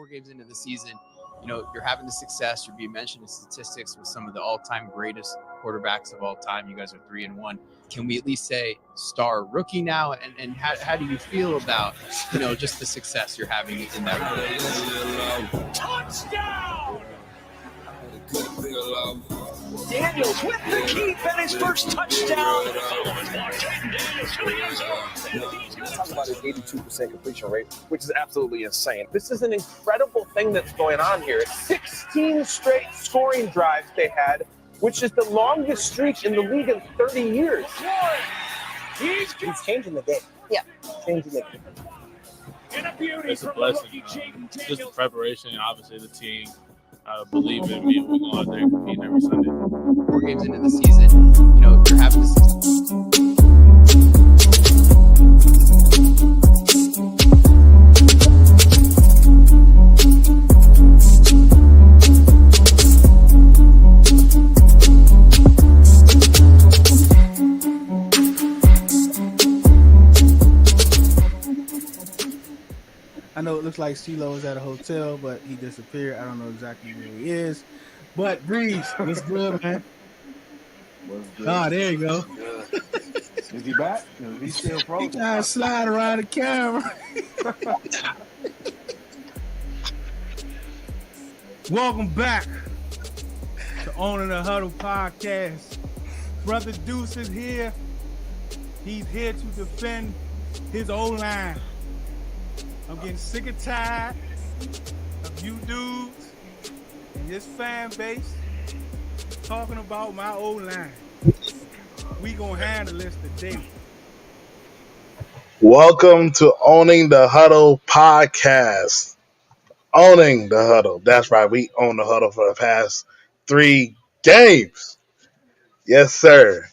games into the season, you're having the success. You're being mentioned in statistics with some of the all-time greatest quarterbacks of all time. You guys are 3-1. Can we at least say star rookie now? And how do you feel about, just the success you're having in that? Touchdown! Daniels with the keep and his first touchdown. Talk about his 82% completion rate, which is absolutely insane. This is an incredible thing that's going on here. 16 straight scoring drives they had, which is the longest streak in the league in 30 years. He's changing the game. Yeah. Changing the game. And a beauty It's a from blessing. rookie Jayden Just the Daniels. preparation, and obviously the team believe in me. We go out there and compete every Sunday. 4 games into the season, you're having this. I know it looks like Ceelo is at a hotel, but he disappeared. I don't know exactly where he is. But Breeze, what's good, man? What's good? Oh, there you go. Is he back? Is he still He frozen? trying to slide around the camera. Welcome back to Owning the Huddle podcast. Brother Deuce is here. He's here to defend his O-line. I'm getting sick and tired of you dudes and this fan base talking about my O-line. We gonna handle this today. Welcome to Owning the Huddle podcast. Owning the Huddle. That's right. We own the Huddle for the past 3 games. Yes, sir.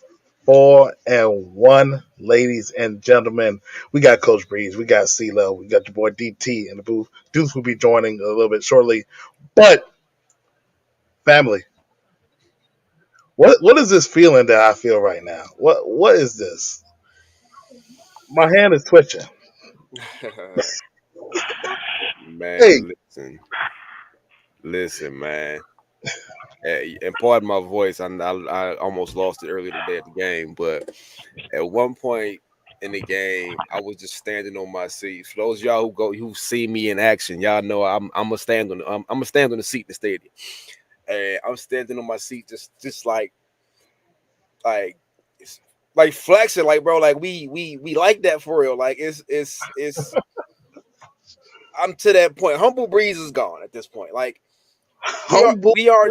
4-1, ladies and gentlemen. We got Coach Breeze. We got Ceelo. We got your boy DT in the booth. Deuce will be joining a little bit shortly. But, family, what is this feeling that I feel right now? What is this? My hand is twitching. Man, Hey. listen, man. And pardon my voice, I almost lost it earlier today at the game, but at one point in the game, I was just standing on my seat. For those of y'all who see me in action, y'all know I'm gonna stand on the seat in the stadium, and I'm standing on my seat just like flexing, like bro, like we like that for real, like it's. I'm to that point. Humble Breeze is gone at this point. Like we are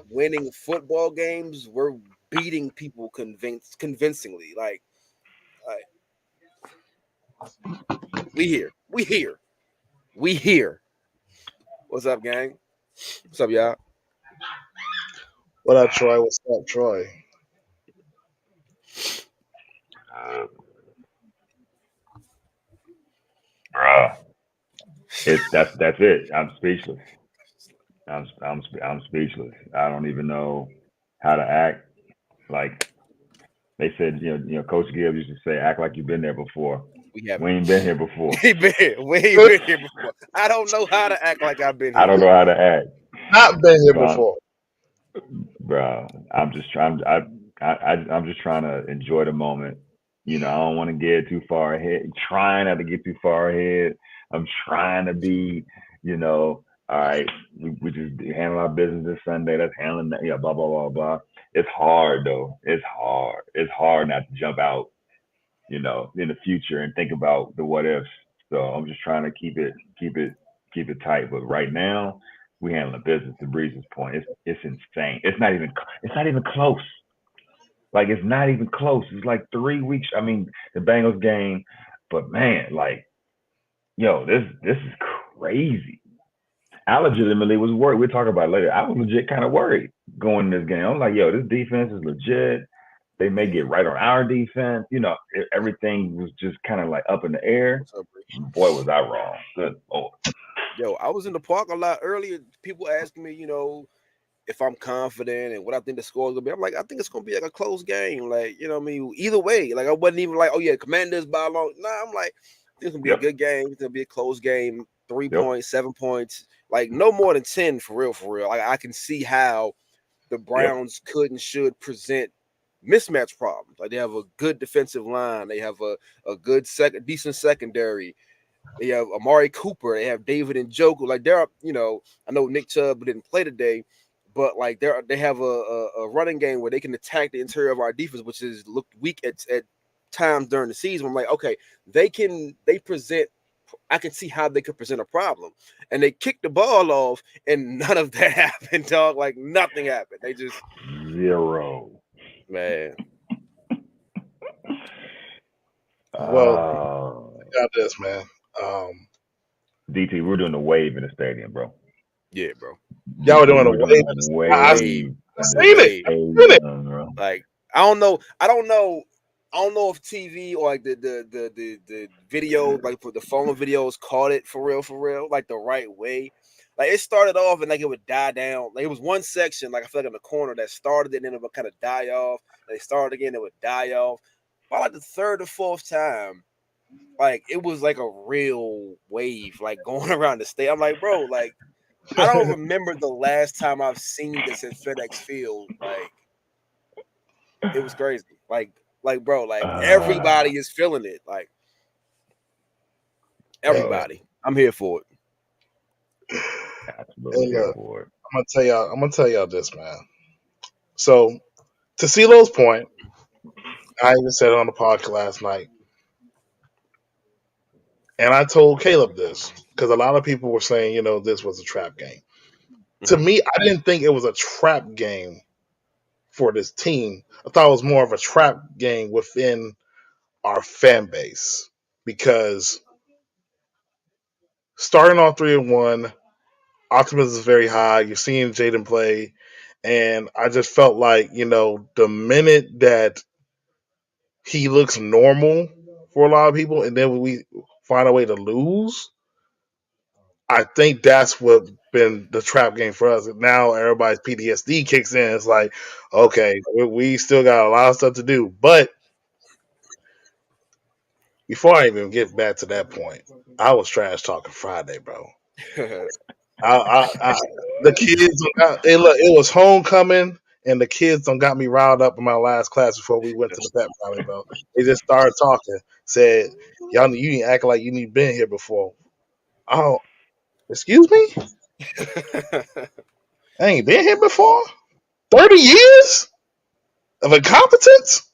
winning football games. We're beating people convincingly. Like we here. What's up, gang? What's up, y'all? What up, Troy? What's up, Troy? Bruh. That's it. I'm speechless. I'm speechless. I don't even know how to act. Like they said, Coach Gibbs used to say, act like you've been there before. We ain't been here before. We ain't been here before. I don't know how to act like I've been here. I don't know how to act. Not been here before. Bro, I'm just trying to enjoy the moment. I don't want to get too far ahead. I'm trying not to get too far ahead. I'm trying to be, all right, we just handle our business this Sunday. Let's handle that. Yeah, blah, blah, blah, blah. It's hard, though. It's hard. It's hard not to jump out, in the future and think about the what ifs. So I'm just trying to keep it tight. But right now, we handling business to Breeze's point. It's insane. It's not even close. Like, it's not even close. It's like 3 weeks. I mean, the Bengals game, but man, like, this is crazy. I legitimately was worried. We'll talk about it later. I was legit kind of worried going in this game. I'm like, this defense is legit. They may get right on our defense. Everything was just kind of like up in the air. Boy, was I wrong. Good Lord. Yo, I was in the park a lot earlier. People asking me, if I'm confident and what I think the score is gonna be. I'm like, I think it's gonna be like a close game. Like, what I mean? Either way, like I wasn't even like, oh yeah, Commanders by long. Nah, I'm like, I think it's gonna be a good game. It's gonna be a close game. 3 points, 7 points, like no more than 10 for real, for real. Like I can see how the Browns could and should present mismatch problems. Like they have a good defensive line, they have a good decent secondary. They have Amari Cooper, they have David and Njoku. Like there are, I know Nick Chubb didn't play today, but like they have a running game where they can attack the interior of our defense, which is looked weak at times during the season. I'm like, okay, they present. I can see how they could present a problem, and they kicked the ball off, and none of that happened, dog. Like nothing happened. They just 0. man. Well, I got this, man. DT, we're doing the wave in the stadium, bro. Yeah, bro. Y'all were doing a wave. I seen it. Bro. Like I don't know if TV or like the video, like for the phone videos, caught it for real, like the right way. Like it started off and like it would die down. Like it was one section, like I feel like in the corner that started it and then it would kind of die off. And they started again, it would die off. By like the third or fourth time, like it was like a real wave, like going around the state. I'm like, bro, like I don't remember the last time I've seen this in FedEx Field. Like it was crazy. Like bro, like everybody is feeling it. Like everybody. I'm here for it. Absolutely here for it. I'm gonna tell y'all this, man. So to Ceelo's point, I even said it on the podcast last night. And I told Caleb this because a lot of people were saying, this was a trap game. To me, I didn't think it was a trap game for this team. I thought it was more of a trap game within our fan base because starting on 3-1, optimism is very high. You're seeing Jayden play, and I just felt like the minute that he looks normal for a lot of people, and then we find a way to lose, I think that's what been the trap game for us. Now everybody's PTSD kicks in. It's like, okay, we still got a lot of stuff to do. But before I even get back to that point, I was trash talking Friday, bro. The kids, it was homecoming, and the kids got me riled up in my last class before we went to the pep rally, bro. They just started talking, said, "Y'all, you ain't acting like you ain't been here before." Oh, excuse me? I ain't been here before? 30 years of incompetence?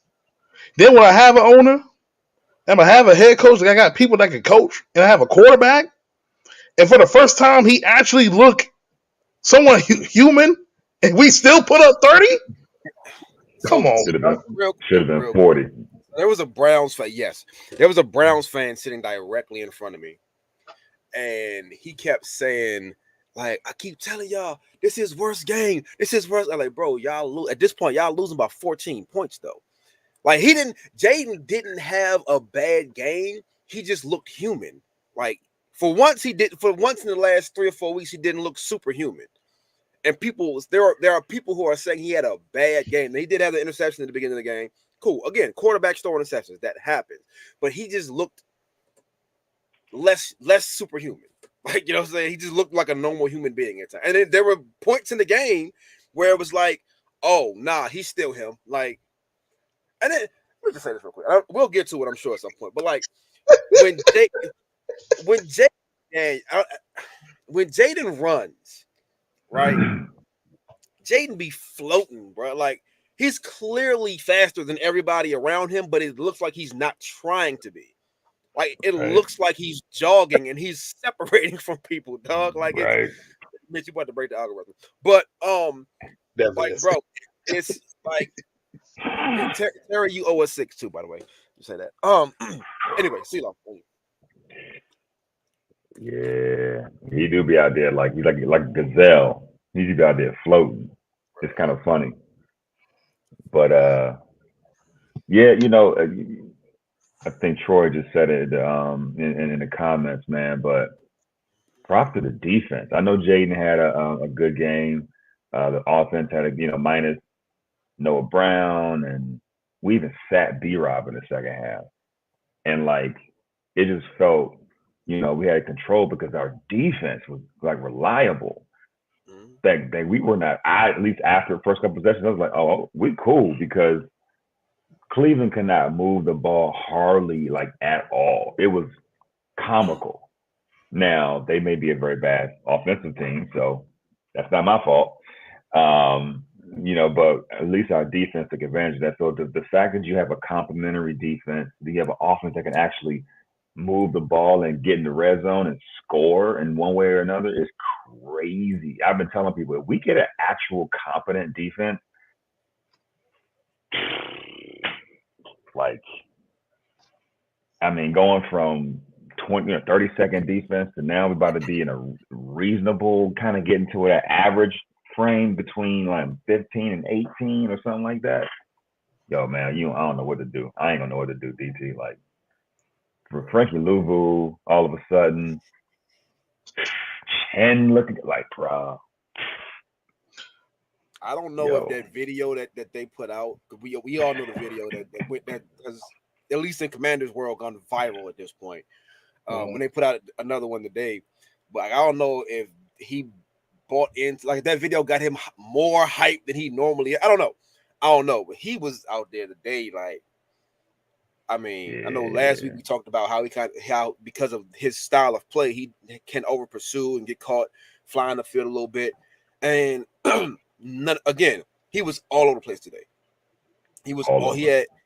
Then when I have an owner, I'm going to have a head coach, I got people that can coach, and I have a quarterback, and for the first time, he actually looked somewhat human, and we still put up 30? Come on. Should have been 40. There was a Browns fan. Yes, there was a Browns fan sitting directly in front of me, and he kept saying, like, I keep telling y'all, this is worst game. This is worst. I'm like, bro, y'all at this point, y'all losing by 14 points though. Like Jayden didn't have a bad game. He just looked human. Like for once in the last 3 or 4 weeks, he didn't look superhuman. And there are people who are saying he had a bad game. He did have the interception at the beginning of the game. Cool. Again, quarterback throwing interceptions. That happens. But he just looked less superhuman. Like, you know what I'm saying? He just looked like a normal human being at times. And then there were points in the game where it was like, oh, nah, he's still him. Like, and then, let me just say this real quick. We'll get to it, I'm sure, at some point. But, like, when Jayden runs, right, Jayden be floating, bro. Like, he's clearly faster than everybody around him, but it looks like he's not trying to be. Like it looks like he's jogging and he's separating from people, dog. Like it's Mitch, you about to break the algorithm. But like, bro, it's like Terry, you owe us 6 too, by the way. You say that. Anyway, Ceelo. Yeah, he do be out there like he's like gazelle. He do be out there floating. It's kind of funny. But yeah, I think Troy just said it in the comments, man. But props to the defense. I know Jayden had a good game. The offense had a minus Noah Brown, and we even sat B-Rob in the second half. And like it just felt we had control because our defense was like reliable. That we were not. At least after the first couple possessions, I was like, oh, we cool because Cleveland could not move the ball hardly like at all. It was comical. Now they may be a very bad offensive team, so that's not my fault. But at least our defense took advantage of that. So the fact that you have a complementary defense, you have an offense that can actually move the ball and get in the red zone and score in one way or another is crazy. I've been telling people if we get an actual competent defense, going from 30-second defense to now we're about to be in a reasonable kind of getting to an average frame between like 15 and 18 or something like that. Yo, man, I don't know what to do. I ain't gonna know what to do, DT. Like for Frankie Louvu, all of a sudden, and looking like, bro. I don't know if that video that they put out. We all know the video that has, at least in Commanders world, gone viral at this point. When they put out another one today, but I don't know if he bought into like that video got him more hype than he normally. I don't know, but he was out there today. Like, I know last week we talked about how because of his style of play, he can over pursue and get caught flying the field a little bit, and again, he was all over the place today. He was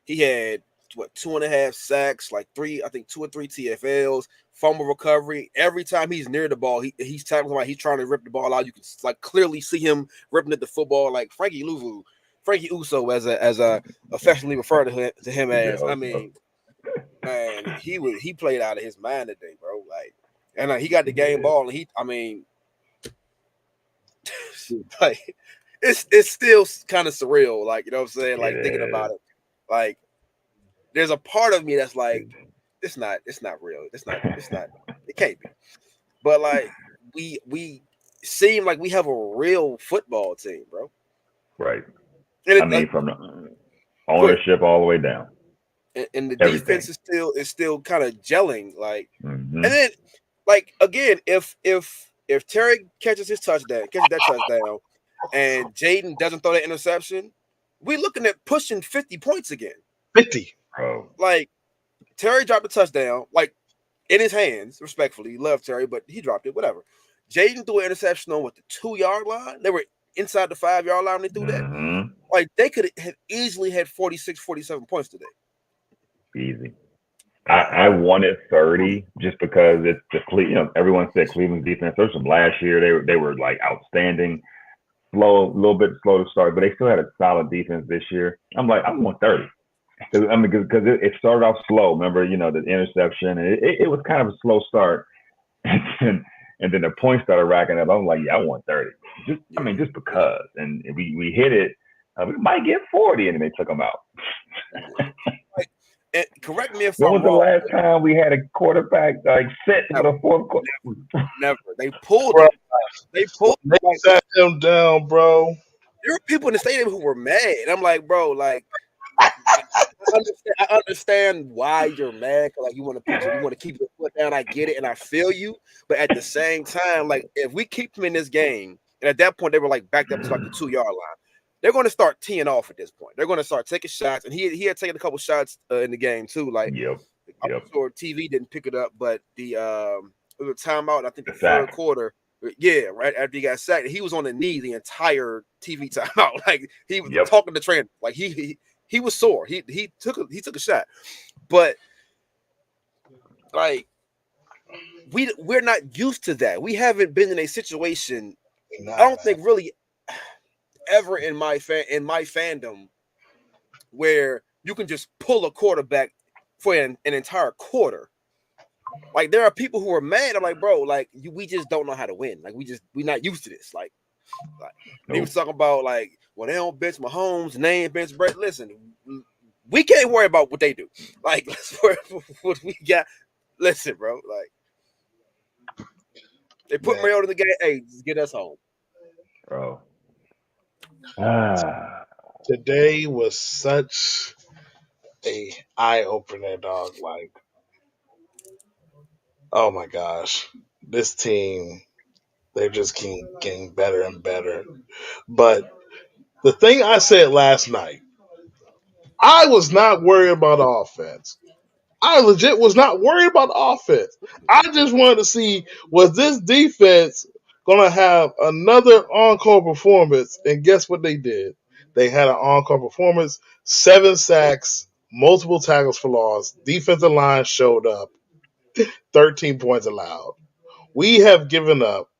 he had what 2.5 sacks, like 2 or 3 TFLs, fumble recovery. Every time he's near the ball, he's tackling somebody. He's trying to rip the ball out. You can like clearly see him ripping at the football. Like Frankie Uso, as I affectionately refer to him as. Man, he played out of his mind today, bro. Like, and he got the game ball, and like it's still kind of surreal. Like, you know what I'm saying? Like thinking about it, like. There's a part of me that's like, it's not real. It's not, it can't be. But like we seem like we have a real football team, bro. Right. And from the ownership all the way down. And the defense is still kind of gelling. Like, and then like again, if Terry catches that touchdown, and Jayden doesn't throw that interception, we're looking at pushing 50 points again. 50. Bro. Like Terry dropped a touchdown, like in his hands, respectfully. Love Terry, but he dropped it, whatever. Jayden threw an interception on the 2-yard line. They were inside the 5-yard line when they threw that. Like they could have easily had 46, 47 points today. Easy. I wanted 30 just because it's everyone said Cleveland's defense. There's some last year they were like outstanding. A little bit slow to start, but they still had a solid defense this year. I'm like, I want 30. Because it started off slow. Remember, the interception. It was kind of a slow start, and then the points started racking up. I'm like, yeah, I want 30. Just because. And we hit it. We might get 40, and then they took them out. Correct me if when I'm was wrong. The last time we had a quarterback like sit for the fourth quarter? Never. They pulled him. They sat him down, bro. There were people in the stadium who were mad. I'm like, bro, like. I understand why you're mad. Like you want to keep your foot down. I get it, and I feel you. But at the same time, like if we keep them in this game, and at that point they were like backed up to like the 2-yard line, they're going to start teeing off at this point. They're going to start taking shots, and he had taken a couple shots in the game too. Like, I'm sure TV didn't pick it up, but it was a timeout. I think the third quarter. Yeah, right after he got sacked, he was on the knee the entire TV timeout. Like he was talking to trainer. Like he was sore. He took a shot, but like we're not used to that. We haven't been in a situation. I don't think really ever in my fandom where you can just pull a quarterback for an entire quarter. Like there are people who are mad. I'm like, bro, like we just don't know how to win. Like we're not used to this. Like he was talking about like when they don't bench Mahomes, they ain't bench Brett. Listen, we can't worry about what they do. Like let's worry about what we got. Listen, bro. Like they put Mariota in the game. Hey, just get us home, bro. Today was such a eye opener, dog. Like Oh my gosh, this team, they're just getting better and better. But the thing I said last night, I was not worried about the offense. I legit was not worried about the offense. I just wanted to see, was this defense going to have another encore performance? And guess what they did? They had an encore performance, 7 sacks, multiple tackles for loss. Defensive line showed up, 13 points allowed. We have given up.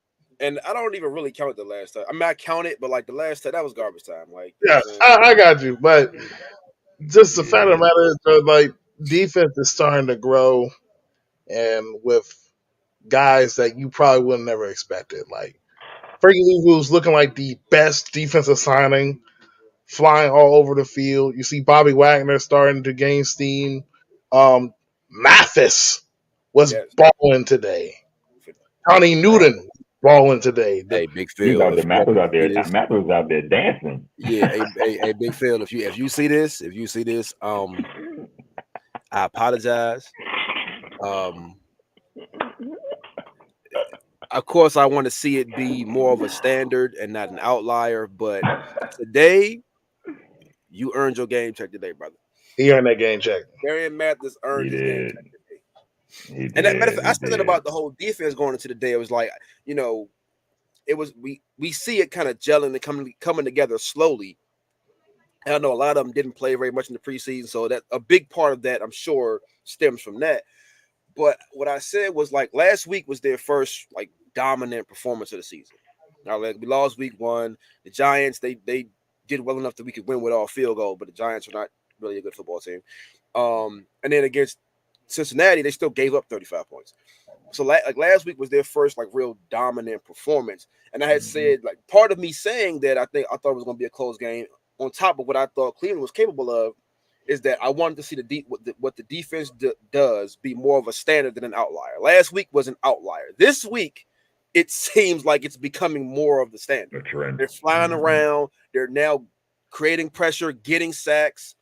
And I don't even really count the last time. I mean, I count it, but like the last time, that was garbage time. Like, you know Yeah, what I'm saying? I got you. But just the fact of the Yeah. matter is that, like, defense is starting to grow, and with guys that you probably would have never expected. Like, Frankie Louvu's looking like the best defensive signing, flying all over the field. You see Bobby Wagner starting to gain steam. Mathis was Yes. balling today. Johnny Newton balling today. Hey, Big He was Phil, out there. if you ever see this, Matt was out there dancing. yeah, hey, Big Phil, if you see this, I apologize. Of course, I want to see it be more of a standard and not an outlier. But today, you earned your game check today, brother. He earned that game check. Darian Mathis earned He his game did. check today. He And that matter of did. fact, I said that about the whole defense going into the day. It was like, you know, it was we see it kind of gelling and coming together slowly. And I know a lot of them didn't play very much in the preseason, so that a big part of that, I'm sure, stems from that. But what I said was like last week was their first like dominant performance of the season. Now, like, we lost week 1. The Giants, they did well enough that we could win with all field goal, but the Giants are not really a good football team. And then against Cincinnati, they still gave up 35 points. So like last week was their first like real dominant performance. And I had said, like, part of me saying that I thought it was going to be a close game, on top of what I thought Cleveland was capable of, is that I wanted to see what the defense does be more of a standard than an outlier. Last week was an outlier. This week, it seems like it's becoming more of the standard. They're flying around. They're now creating pressure, getting sacks.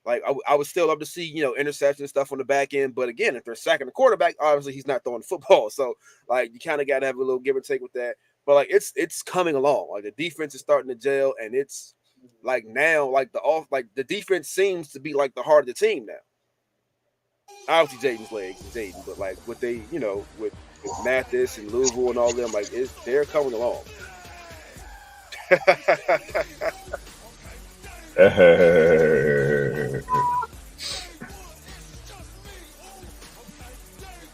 Like, I would still love to see, you know, interception stuff on the back end. But again, if they're sacking the quarterback, obviously he's not throwing the football. So, like, you kind of got to have a little give and take with that. But, like, it's coming along. Like, the defense is starting to gel, and it's like now, like the defense seems to be like the heart of the team now. Obviously, Jayden's legs and Jayden, but like what they, you know, with Mathis and Louisville and all them, like they're coming along.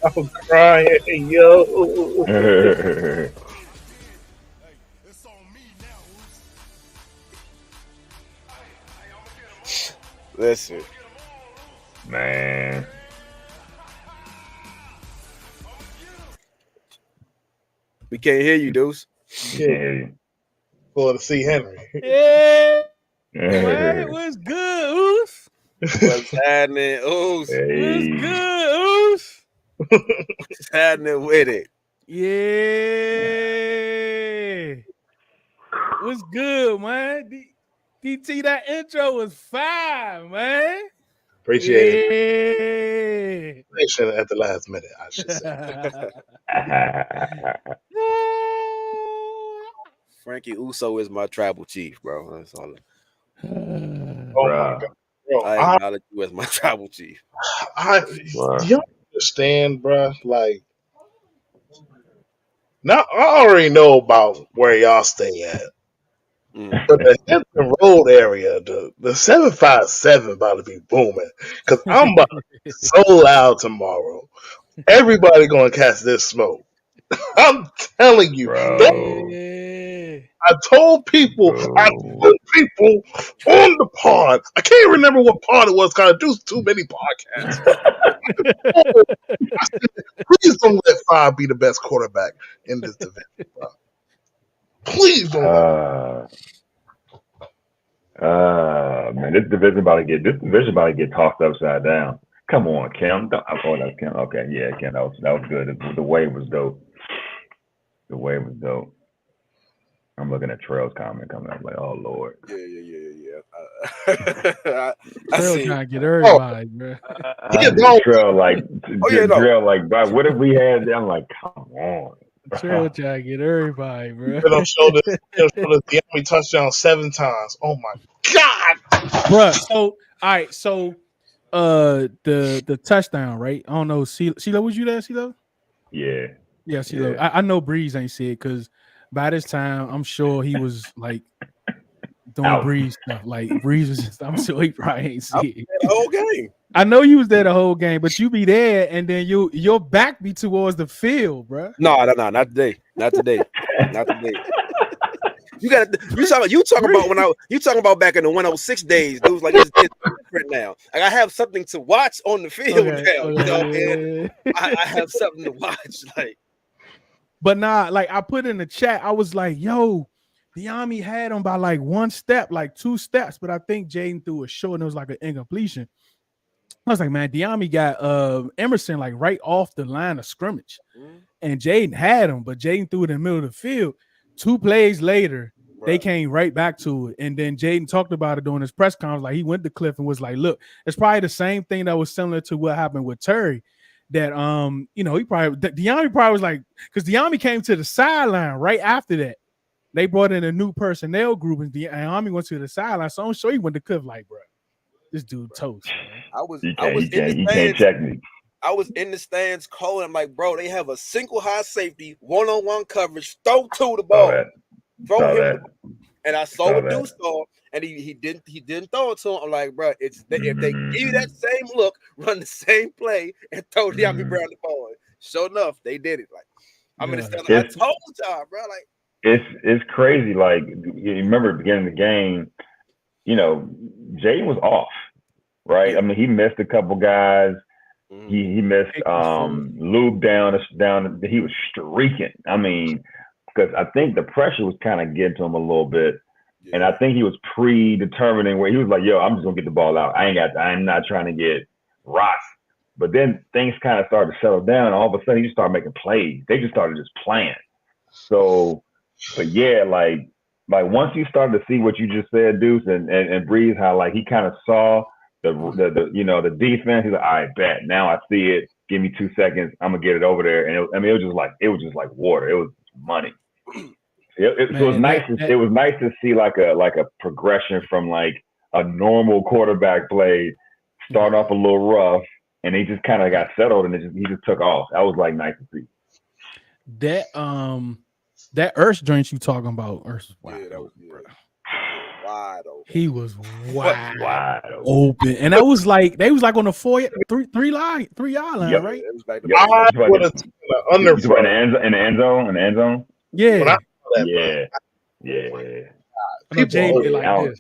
I'm crying, yo. Listen, Man. we can't hear you, Deuce. Yeah. For to see Henry. Yeah, man, what's good, Oos? What's happening, Oos? What's Hey. good, Oos? What's happening with it? Yeah. What's good, man? DT, that intro was fire, man. Appreciate it. Yeah. Appreciate it at the last minute, I should say. Frankie Uso is my tribal chief, bro. That's all. Oh my God. Bro, I acknowledge you as my tribal chief. do y'all understand, bro? Like, now I already know about where y'all stay at. But the Hampton Road area, the 757 about to be booming. Because I'm about to be so loud tomorrow. Everybody going to catch this smoke. I'm telling you. Bro. I told people on the pod. I can't remember what pod it was because I do too many podcasts. I said, please don't let 5 be the best quarterback in this division, bro. Please don't. Man, this division about to get tossed upside down. Come on, Kim. Oh, that's Kim. Okay, yeah, Kim. That was good. The wave was dope. The wave was dope. I'm looking at Trail's comment coming up like, oh Lord. Yeah. I Trail see. trying to get everybody, bro. Trail like, Oh, yeah, no. Drill like, bro, what if we had? I'm like, come on. Trail trying to get everybody, bro. It'll show the Miami touchdown 7 times. Oh my God, Bro, so all right, so the touchdown, right? I don't know. Ceelo, was you there, Ceelo? Yeah. Yeah, Ceelo. Yeah. I know Breeze ain't see it because by this time I'm sure he was like doing Out. Breeze stuff. Like Breeze was just, I'm sure he probably ain't see it. The whole game. I know you was there the whole game, but you be there and then your back be towards the field, bro. No, not today. Not today. Not today. You talking about back in the 106 days, dudes. Like it's different now. Like I have something to watch on the field now. You know what I mean? I have something to watch. Like, but nah, like I put in the chat, I was like, yo, the Army had him by like 1 step, like 2 steps, but I think Jayden threw a short and it was like an incompletion. I was like, man, Diami got Emerson like right off the line of scrimmage. And Jayden had him, but Jayden threw it in the middle of the field. 2 plays later, they came right back to it. And then Jayden talked about it during his press conference. Like he went to Cliff and was like, look, it's probably the same thing that was similar to what happened with Terry. That he probably Diami probably was like, because Diami came to the sideline right after that. They brought in a new personnel group and Diami went to the sideline. So I'm sure he went to Cliff like, bro, this dude toast. Man. You can't check me. I was in the stands calling. I'm like, bro, they have a single high safety, one-on-one coverage, throw to the ball. Throw him. And I saw what Deuce saw, and he didn't throw it to him. I'm like, bro, if they give you that same look, run the same play, and throw Diami Brown the ball. Sure enough, they did it. Like I'm in the stands. I told y'all, bro. Like it's crazy. Like you remember at the beginning of the game, Jayden was off, right? I mean, he missed a couple guys. He missed Lube down. He was streaking. I mean, because I think the pressure was kind of getting to him a little bit, and I think he was predetermining where he was like, "Yo, I'm just gonna get the ball out. I'm not trying to get rocked." But then things kind of started to settle down. And all of a sudden, he just started making plays. They just started just playing. So, but yeah, like once you started to see what you just said, Deuce and Breeze, how like he kind of saw the defense. He's like, all right, bet. Now I see it. Give me 2 seconds. I'm gonna get it over there. And it was just like water. It was money. It was nice to see like a progression from like a normal quarterback play, start off a little rough, and he just kind of got settled and he just took off. That was like nice to see. That Earth joint you talking about, Earth was wide. Yeah, that was wide open. He was wide open. And that was like they was like on the 3 yard line, right? It was like I would have taken the under in the end zone. Yeah. People did like this.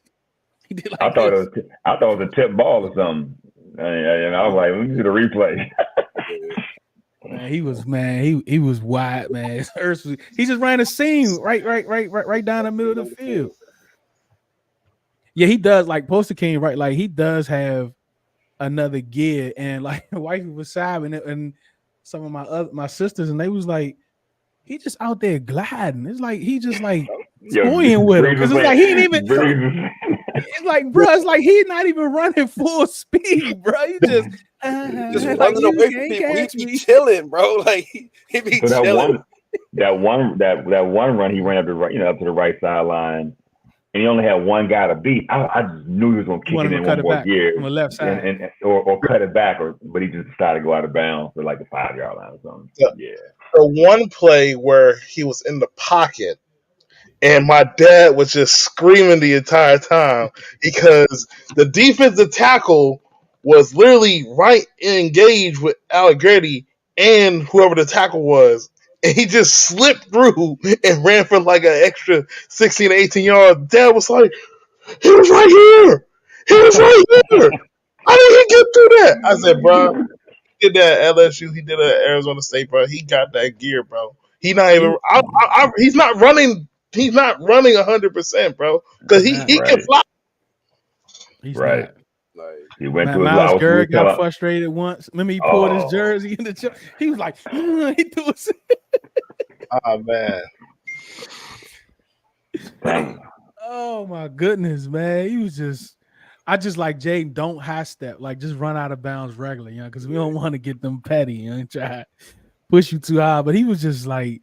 He did like I thought it was a tip ball or something. And I was like, let me see the replay. Man, he was wide, man. He just ran a seam right down the middle of the field. Yeah, he does like Poster King, right? Like he does have another gear, and like wifey was sobbing, and some of my sisters, and they was like, he just out there gliding. It's like he just like toying with him because it's like he ain't even. It's like, bro, it's like he's not even running full speed, bro. He just running away from people. He be chilling, bro. Like he be chilling. That one run, he ran up to the right sideline. And he only had one guy to beat. I just knew he was going to kick it in one more gear from the left side, or cut it back, but he just decided to go out of bounds for like the 5 yard line or something. Yeah. The one play where he was in the pocket, and my dad was just screaming the entire time because the defensive tackle was literally right engaged with Allegretti and whoever the tackle was. And he just slipped through and ran for like an extra 16 to 18 yards. Dad was like, he was right here. He was right here. How did he get through that? I said, bro, he did that at LSU. He did it at Arizona State, bro. He got that gear, bro. He's not even. He's not running. He's not running 100%, bro. Because he can fly. He's right. Not. He went to Miles Garrett got frustrated once. Remember he pulled his jersey in the he was like, he threw it. Oh man. Oh my goodness, man. He was just I just like Jayden, don't half step, like just run out of bounds regularly, you know, because we don't want to get them petty, you know, try to push you too high. But he was just like,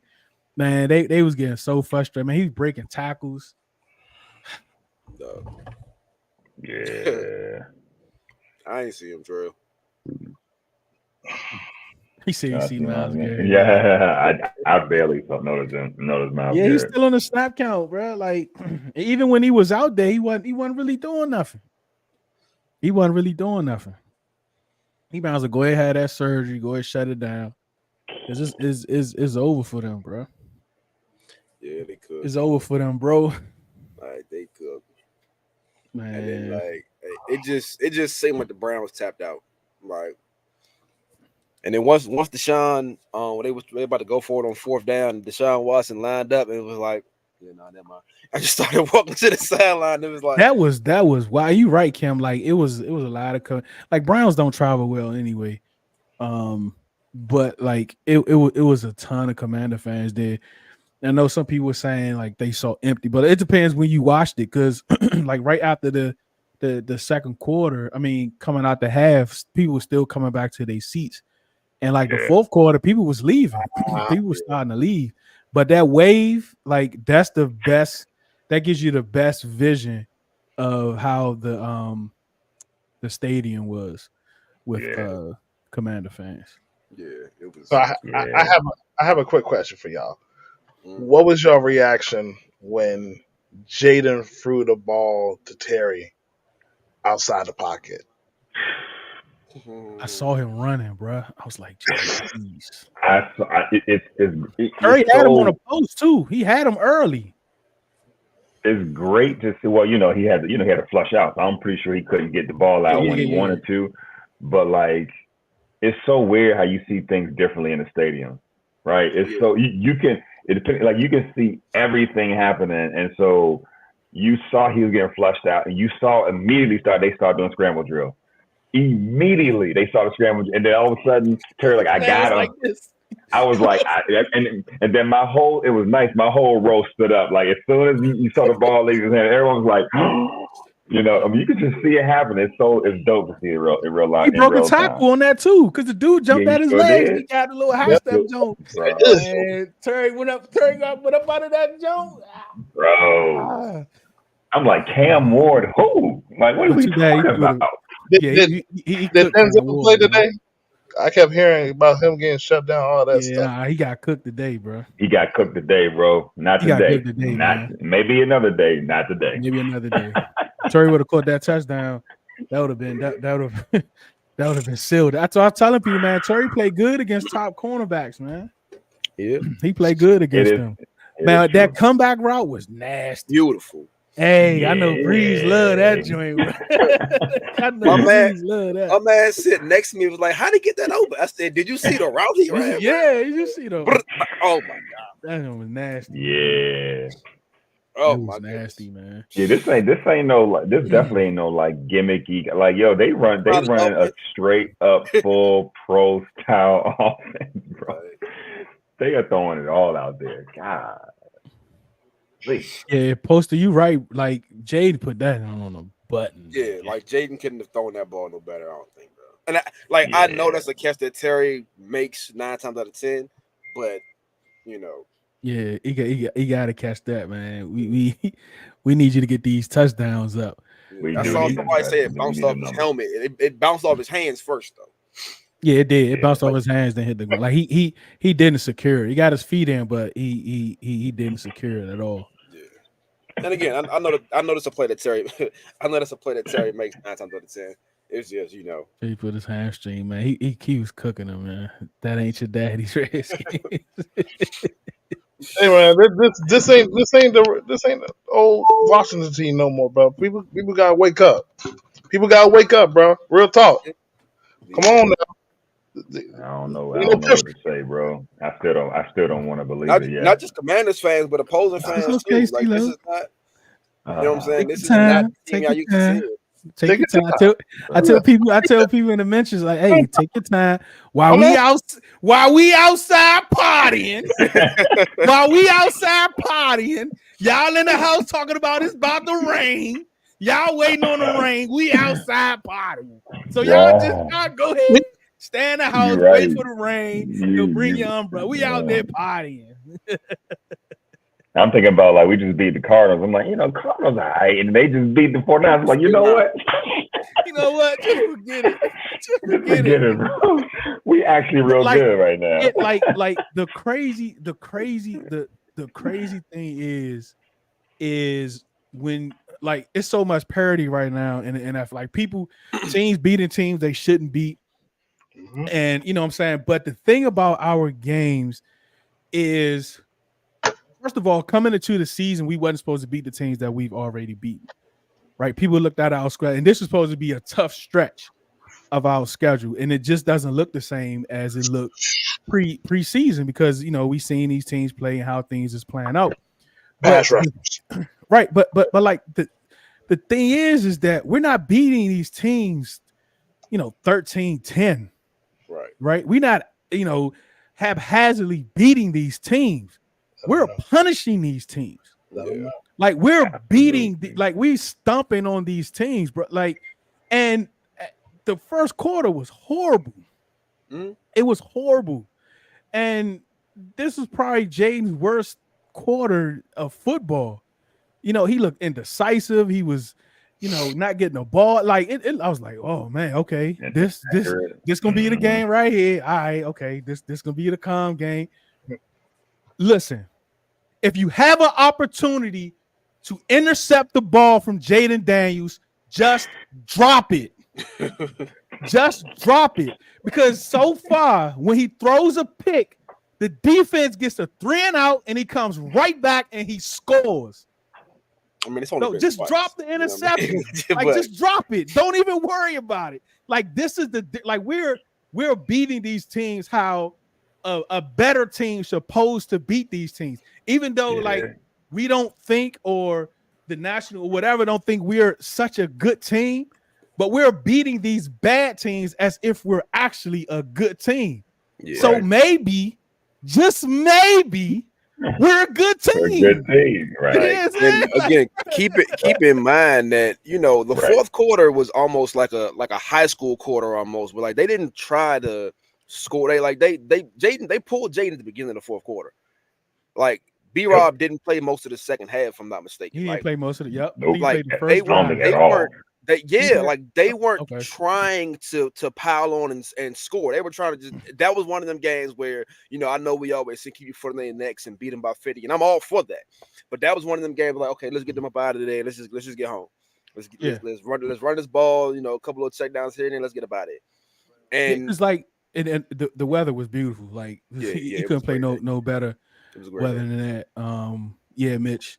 man, they was getting so frustrated. Man, he was breaking tackles. Yeah. I ain't see him, Drew. He said you see Miles Garrett. Yeah, I barely noticed Miles Yeah, he's Garrett. still on the snap count, bro. Like even when he was out there, he wasn't really doing nothing. He wasn't really doing nothing. He might as well go ahead have that surgery, go ahead shut it down. It's over for them, bro. Yeah, they could. It's over for them, bro. Like they could. Man. And then like it just seemed like the Browns tapped out. Like, and then once Deshaun, when they about to go for it on fourth down, Deshaun Watson lined up and it was like, yeah, no, never mind. I just started walking to the sideline. It was like that was why you right, Kim. Like it was a lot of like Browns don't travel well anyway. But like it was a ton of Commander fans there. I know some people were saying like they saw empty, but it depends when you watched it, because like right after the second quarter, I mean, coming out the half, people were still coming back to their seats. And like the fourth quarter, people was leaving. People were starting to leave. But that wave, like that's the best, that gives you the best vision of how the stadium was with Commander fans. Yeah, it was. So I have a quick question for y'all. What was your reaction when Jayden threw the ball to Terry outside the pocket? I saw him running, bro. I was like, jeez. Terry had him on a post too. He had him early. It's great to see. Well, he had to flush out. So I'm pretty sure he couldn't get the ball out when he wanted to. But like, it's so weird how you see things differently in the stadium, right? It's so you can. It depends. Like you can see everything happening, and so you saw he was getting flushed out, and you saw immediately they start doing scramble drill. Immediately they started scrambling, and then all of a sudden Terry like, I got him. Like I was like, and then my whole row stood up. Like as soon as you saw the ball leave his hand, everyone was like, I mean, you could just see it happen. It's dope to see it in real life. He broke a tackle on that too, because the dude jumped at his legs. He got a little half step jump. And Terry went up out of that jump. Bro. I'm like, Cam Ward, who? Like, what are we talking about? Did Denzel play today? I kept hearing about him getting shut down, all that stuff. Yeah, he got cooked today, bro. He got cooked today, bro. Not today. Maybe another day. Not today. Maybe another day. Terry would have caught that touchdown. That would have been that would have been sealed. That's what I'm telling people, man. Terry played good against top cornerbacks, man. Yeah, he played good against them. Man, that comeback route was nasty. Beautiful. Hey, I know Breeze love that joint. I know Breeze love that. My man sitting next to me was like, "How'd he get that open?" I said, "Did you see the route he ran?" Yeah, you see the. Oh my god, that one was nasty. Yeah. Oh my nasty, man. Yeah, this ain't no like this definitely ain't no like gimmicky. Like they run a straight up full pro style offense, bro. They are throwing it all out there. God. Please. Yeah, Poster, you right. Like Jade put that on a button. Yeah, like Jayden couldn't have thrown that ball no better, I don't think, bro. And I know that's a catch that Terry makes 9 times out of 10, but Yeah, he got to catch that, man. We need you to get these touchdowns up. I saw somebody say it bounced off his helmet. It bounced off his hands first, though. Yeah, it did. It bounced off his hands, then hit the ground. Like he didn't secure it. He got his feet in, but he didn't secure it at all. And again, I know that's a play that Terry. I know that's a play that Terry makes 9 times out of 10. It's just He put his hamstring, man. He was cooking him, man. That ain't your daddy's Redskins. Hey man, this ain't the old Washington team no more, bro. People gotta wake up. People gotta wake up, bro. Real talk. Come on now. I don't know what to say, bro. I still don't want to believe it yet. Not just Commanders fans, but opposing fans too. Like this is not. You know what I'm saying? This is not the team how you can see it. Take your time. I tell people in the mentions, like, hey, take your time while we outside partying. While we outside partying, y'all in the house talking about it's about to rain. Y'all waiting on the rain. We outside partying. So y'all go ahead, stay in the house, wait for the rain. You'll bring your umbrella. We out there partying. I'm thinking about like we just beat the Cardinals. I'm like, Cardinals all right, and they just beat the 49ers. I'm like, you know what? You know what? Just forget it. Just forget it, bro. We actually real good right now. Like the crazy thing is when like it's so much parity right now in the NFL. Like teams beating teams they shouldn't beat. And you know what I'm saying? But the thing about our games is, first of all, coming into the season, we wasn't supposed to beat the teams that we've already beaten. Right? People looked at our schedule, and this was supposed to be a tough stretch of our schedule, and it just doesn't look the same as it looked preseason because we seen these teams play and how things is playing out. But, right, but like the thing is that we're not beating these teams, 13-10. Right. We're not, haphazardly beating these teams. We're punishing these teams. Yeah. Like we're beating, like we stomping on these teams, bro. Like, and the first quarter was horrible. It was horrible, and this is probably Jayden's worst quarter of football. He looked indecisive. He was, not getting the ball. Like I was like, oh man, okay, this gonna be the game right here. All right, okay, this gonna be the calm game. Listen, if you have an opportunity to intercept the ball from Jayden Daniels, just drop it. Just drop it. Because so far, when he throws a pick, the defense gets a 3-and-out, and he comes right back and he scores. I mean, it's only just twice. Drop the interception. Just drop it. Don't even worry about it. Like this is we're beating these teams how a better team supposed to beat these teams, even though we don't think, or the national or whatever don't think we're such a good team, but we're beating these bad teams as if we're actually a good team. Yeah. So maybe, just maybe, we're a good team. We're a good team, right? And again, keep in mind that the fourth quarter was almost like a high school quarter almost, but like they didn't try to score. They pulled Jayden at the beginning of the fourth quarter. Like B-Rob didn't play most of the second half, if I'm not mistaken. He didn't play most of it. Yep. Nope. Like they weren't trying to pile on and score. They were trying to that was one of them games where, I know we always say keep your foot in their necks and beat them by 50, and I'm all for that. But that was one of them games like, okay, let's get them up out of there. Let's just get home. Let's run this ball, a couple of checkdowns here and then let's get about it. And it's like the weather was beautiful. Like you couldn't play no better weather than that. Mitch.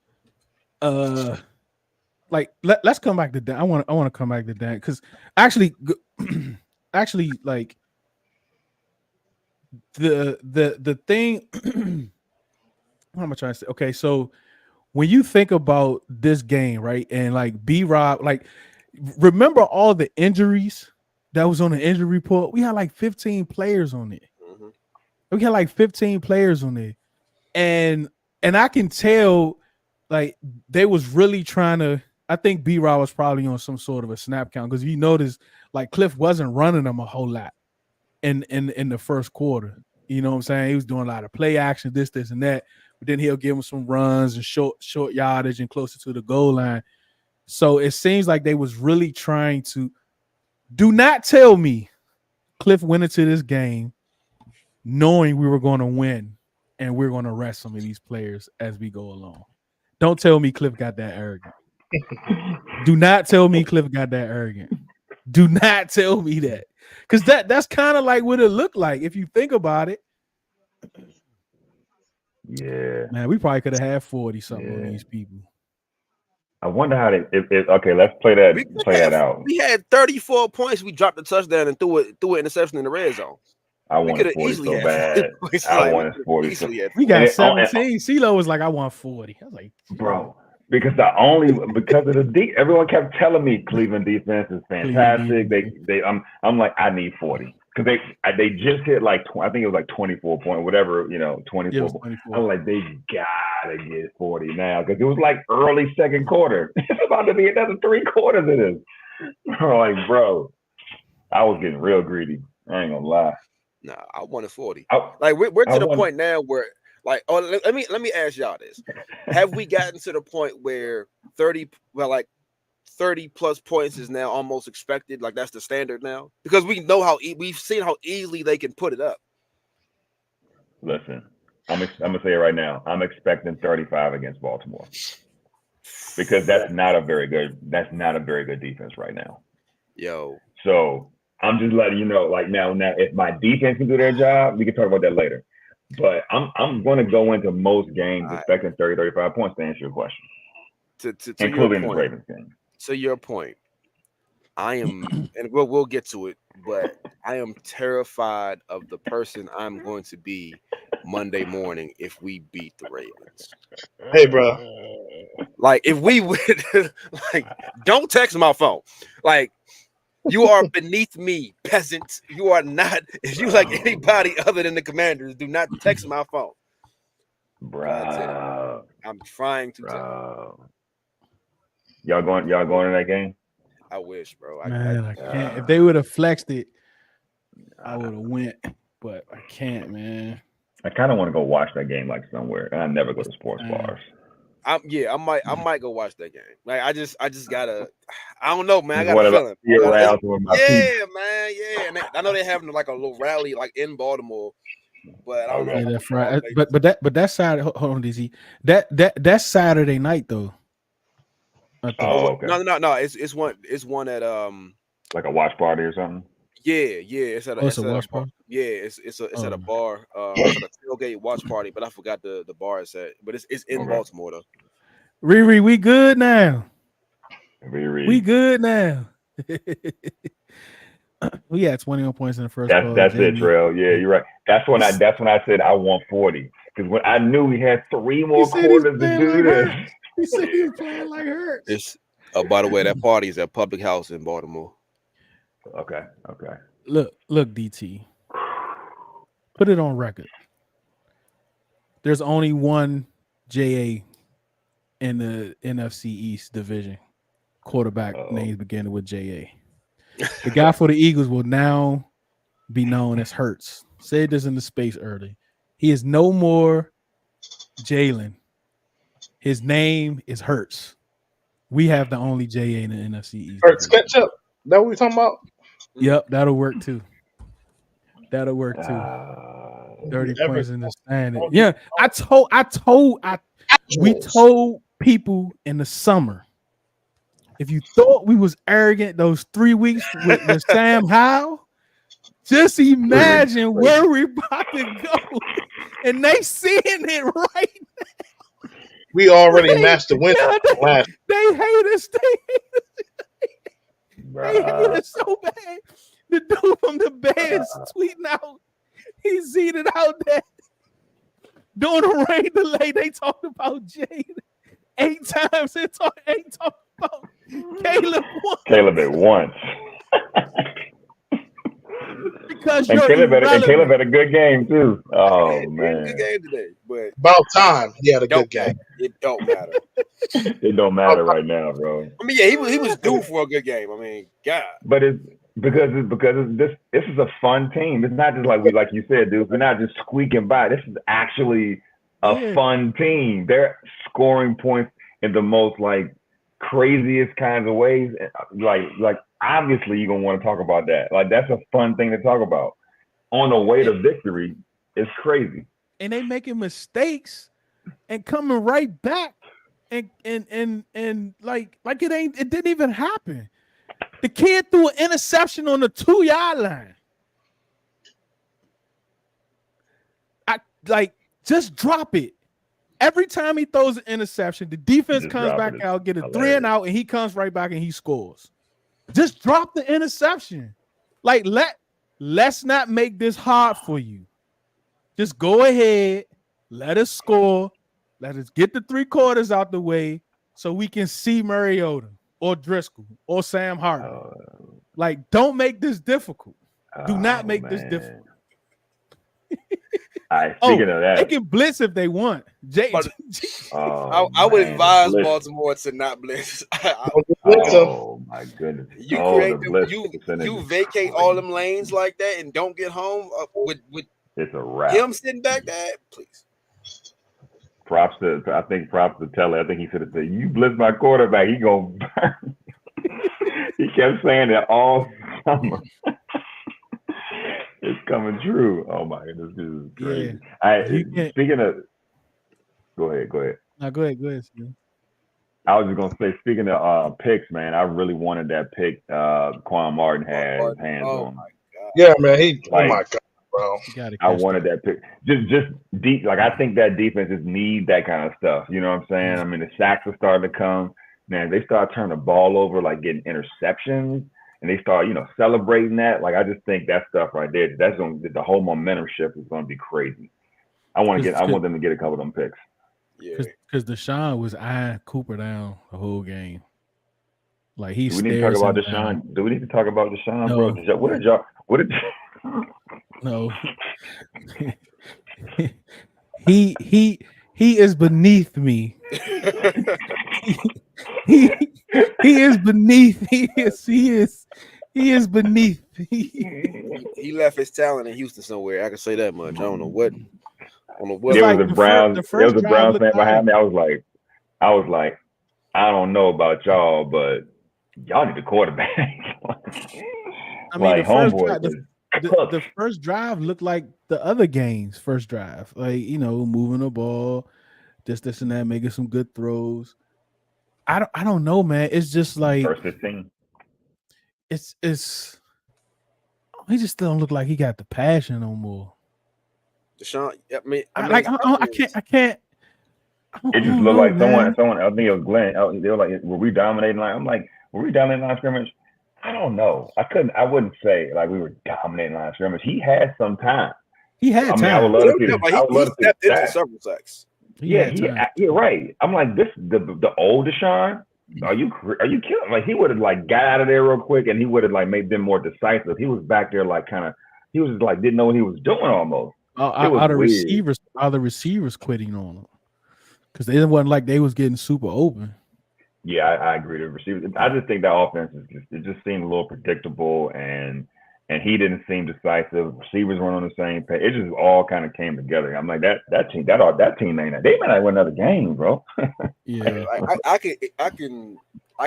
Like let's come back to that. I want to come back to that because actually like the thing. What am I trying to say? Okay, so when you think about this game, right, and like B-Rob, like remember all the injuries that was on the injury report? We had like 15 players on it. We had like 15 players on it, and I can tell like they was really trying to. I think B-Rob was probably on some sort of a snap count because you notice like Cliff wasn't running them a whole lot in the first quarter. You know what I'm saying? He was doing a lot of play action, this, and that. But then he'll give him some runs and short yardage and closer to the goal line. So it seems like they was really trying to. Do not tell me Cliff went into this game knowing we were going to win and we're going to rest some of these players as we go along. Don't tell me Cliff got that arrogant. Do not tell me Cliff got that arrogant. Do not tell me that. Because that's kind of like what it looked like if you think about it. Yeah. Man, we probably could have had 40 something on these people. I wonder how they okay, let's play that out. We had 34 points. We dropped the touchdown and threw an interception in the red zone. I wanted 40 so bad. I wanted 40 so bad. We got 17. Ceelo was like, I want 40. I was like, bro, because of the everyone kept telling me Cleveland defense is fantastic. I'm like, I need 40 because they just hit like I think it was like 24 point whatever 24. I was like, they got gotta get 40 now because it was like early second quarter. It's about to be another 3 quarters of this. Like, bro, I was getting real greedy. I ain't gonna lie. Nah, I wanted 40. I, Like we're to I the wanted- point now where, like, oh, let me ask y'all this: have we gotten to the point where 30 plus points is now almost expected? Like that's the standard now because we know we've seen how easily they can put it up. Listen, I'm gonna say it right now. I'm expecting 35 against Baltimore because that's not a very good defense right now. Yo, so I'm just letting you know, like now if my defense can do their job, we can talk about that later. But I'm going to go into most games expecting 30, 35 points to answer your question, including the Ravens game. To your point, I am, and we'll get to it, but I am terrified of the person I'm going to be Monday morning if we beat the Ravens. Hey, bro. Like if we would, like, don't text my phone. Like, you are beneath me, peasant. You are not. If you like anybody other than the Commanders, do not text my phone. Bro, I'm trying to tell. Y'all going to that game? I wish, bro. Man, I can't. If they would have flexed it, I would have went, but I can't, man. I kind of want to go watch that game like somewhere, and I never go to sports bars. I might go watch that game. Like I just gotta. I don't know, man. I got a feeling. Yeah, man. Yeah, and I know they're having like a little rally like in Baltimore, but I don't know. Yeah, that's right. But that Saturday. Hold on, DZ. That's Saturday night though. Okay. No. It's one at like a watch party or something. Yeah. It's at a watch party. Yeah, it's at a bar. It's like a tailgate watch party, but I forgot the bar it's at. But it's in Baltimore though. Riri, we good now. Riri. We good now. We had 21 points in the first quarter. That's it, Trail. Yeah, you're right. That's when I said I want 40 because when I knew we had 3 more quarters to do this. He said he was playing like Hurts. It's by the way, that party is at Public House in Baltimore. Okay. Look, DT. Put it on record. There's only one JA in the NFC East division. Quarterback names beginning with JA. The guy for the Eagles will now be known as Hurts. Said this in the space early. He is no more Jalen. His name is Hurts. We have the only JA in the NFC East. Hurts ketchup. That what we talking about? Yep, that'll work too. 30 points in the standing. Yeah, we told people in the summer. If you thought we was arrogant those 3 weeks with Sam Howell, just imagine where we're about to go. And they seeing it right now. We already matched the winner. They hate us. They hate us so bad. The dude from the Bears tweeting out, he's seen it out there. During the rain delay, they talked about Jayden 8 times. They talked about Caleb at once. Because Caleb had a good game too. Oh man, good game today, but about time he had a good game. It don't matter. It don't matter right now, bro. I mean, yeah, he was due for a good game. I mean, God. But it's because this is a fun team. It's not just like you said, dude. We're not just squeaking by. This is actually a fun team. They're scoring points in the most like craziest kinds of ways. Like obviously you're gonna want to talk about that. Like that's a fun thing to talk about. On the way to victory, it's crazy. And they making mistakes and coming right back and like it didn't even happen. The kid threw an interception on the 2-yard line. Just drop it. Every time he throws an interception, the defense comes back out, get a 3 and out, and he comes right back and he scores. Just drop the interception. Like let's not make this hard for you. Just go ahead, let us score, let us get the 3 quarters out the way so we can see Mariota or Driscoll or Sam Hartman. Like, don't make this difficult. Do not make this difficult. All right, Oh, speaking of they that, can blitz if they want. But oh, I would man, advise the blitz. Baltimore to not blitz. Oh my goodness! You Oh, the create them, blitz you percentage is vacate all them lanes like that and don't get home with it's a wrap. him sitting back there, please. Props to Teller. I think he should have said, "You blitz my quarterback, he gonna burn." He kept saying that all summer. It's coming true. Oh my goodness, this is crazy. Yeah. Speaking of, go ahead. No, go ahead. Steve. I was just gonna say, speaking of picks, man, I really wanted that pick. Quan Martin had his hands on. My God. Yeah, man. Oh Like, my God, bro. I wanted that pick. Just deep. Like, I think that defenses need that kind of stuff. You know what I'm saying? I mean, the sacks are starting to come. Man, they start turning the ball over, like getting interceptions, and they start, celebrating that. Like, I just think that stuff right there, that's going to, the whole momentum shift is going to be crazy. I want them to get a couple of them picks. Yeah. Because Deshaun was eyeing Cooper down the whole game. Like, he Do we need to talk about Deshaun? Do we need to talk about Deshaun, No. bro? What did No. he is beneath me. he is beneath. He is beneath. He left his talent in Houston somewhere. I can say that much. I don't know what. There was a Browns fan behind me. I was like, I don't know about y'all, but y'all need a quarterback. I mean, the first drive looked like the other game's first drive. Like, moving the ball, this and that, making some good throws. I don't know, man. It's just like first 15. It's he just don't look like he got the passion no more. Deshaun, I can't. It just looked like someone. I think it was Glenn. They were like, "Were we dominating?" I'm like, "Were we dominating line scrimmage?" I don't know. I wouldn't say like we were dominating line scrimmage. He had some time. He had time. I would love to see this. I would love to see into several sacks. Yeah, right. I'm like, this the old Deshaun. Are you kidding? Like, he would have like got out of there real quick, and he would have like made them more decisive. He was back there like he was like didn't know what he was doing almost. Are the receivers quitting on him? Because it wasn't like they was getting super open. Yeah, I agree. The receivers. I just think that offense just seemed a little predictable, and he didn't seem decisive. Receivers weren't on the same page. It just all kind of came together. I'm like, that team may not win another game, bro. Yeah, I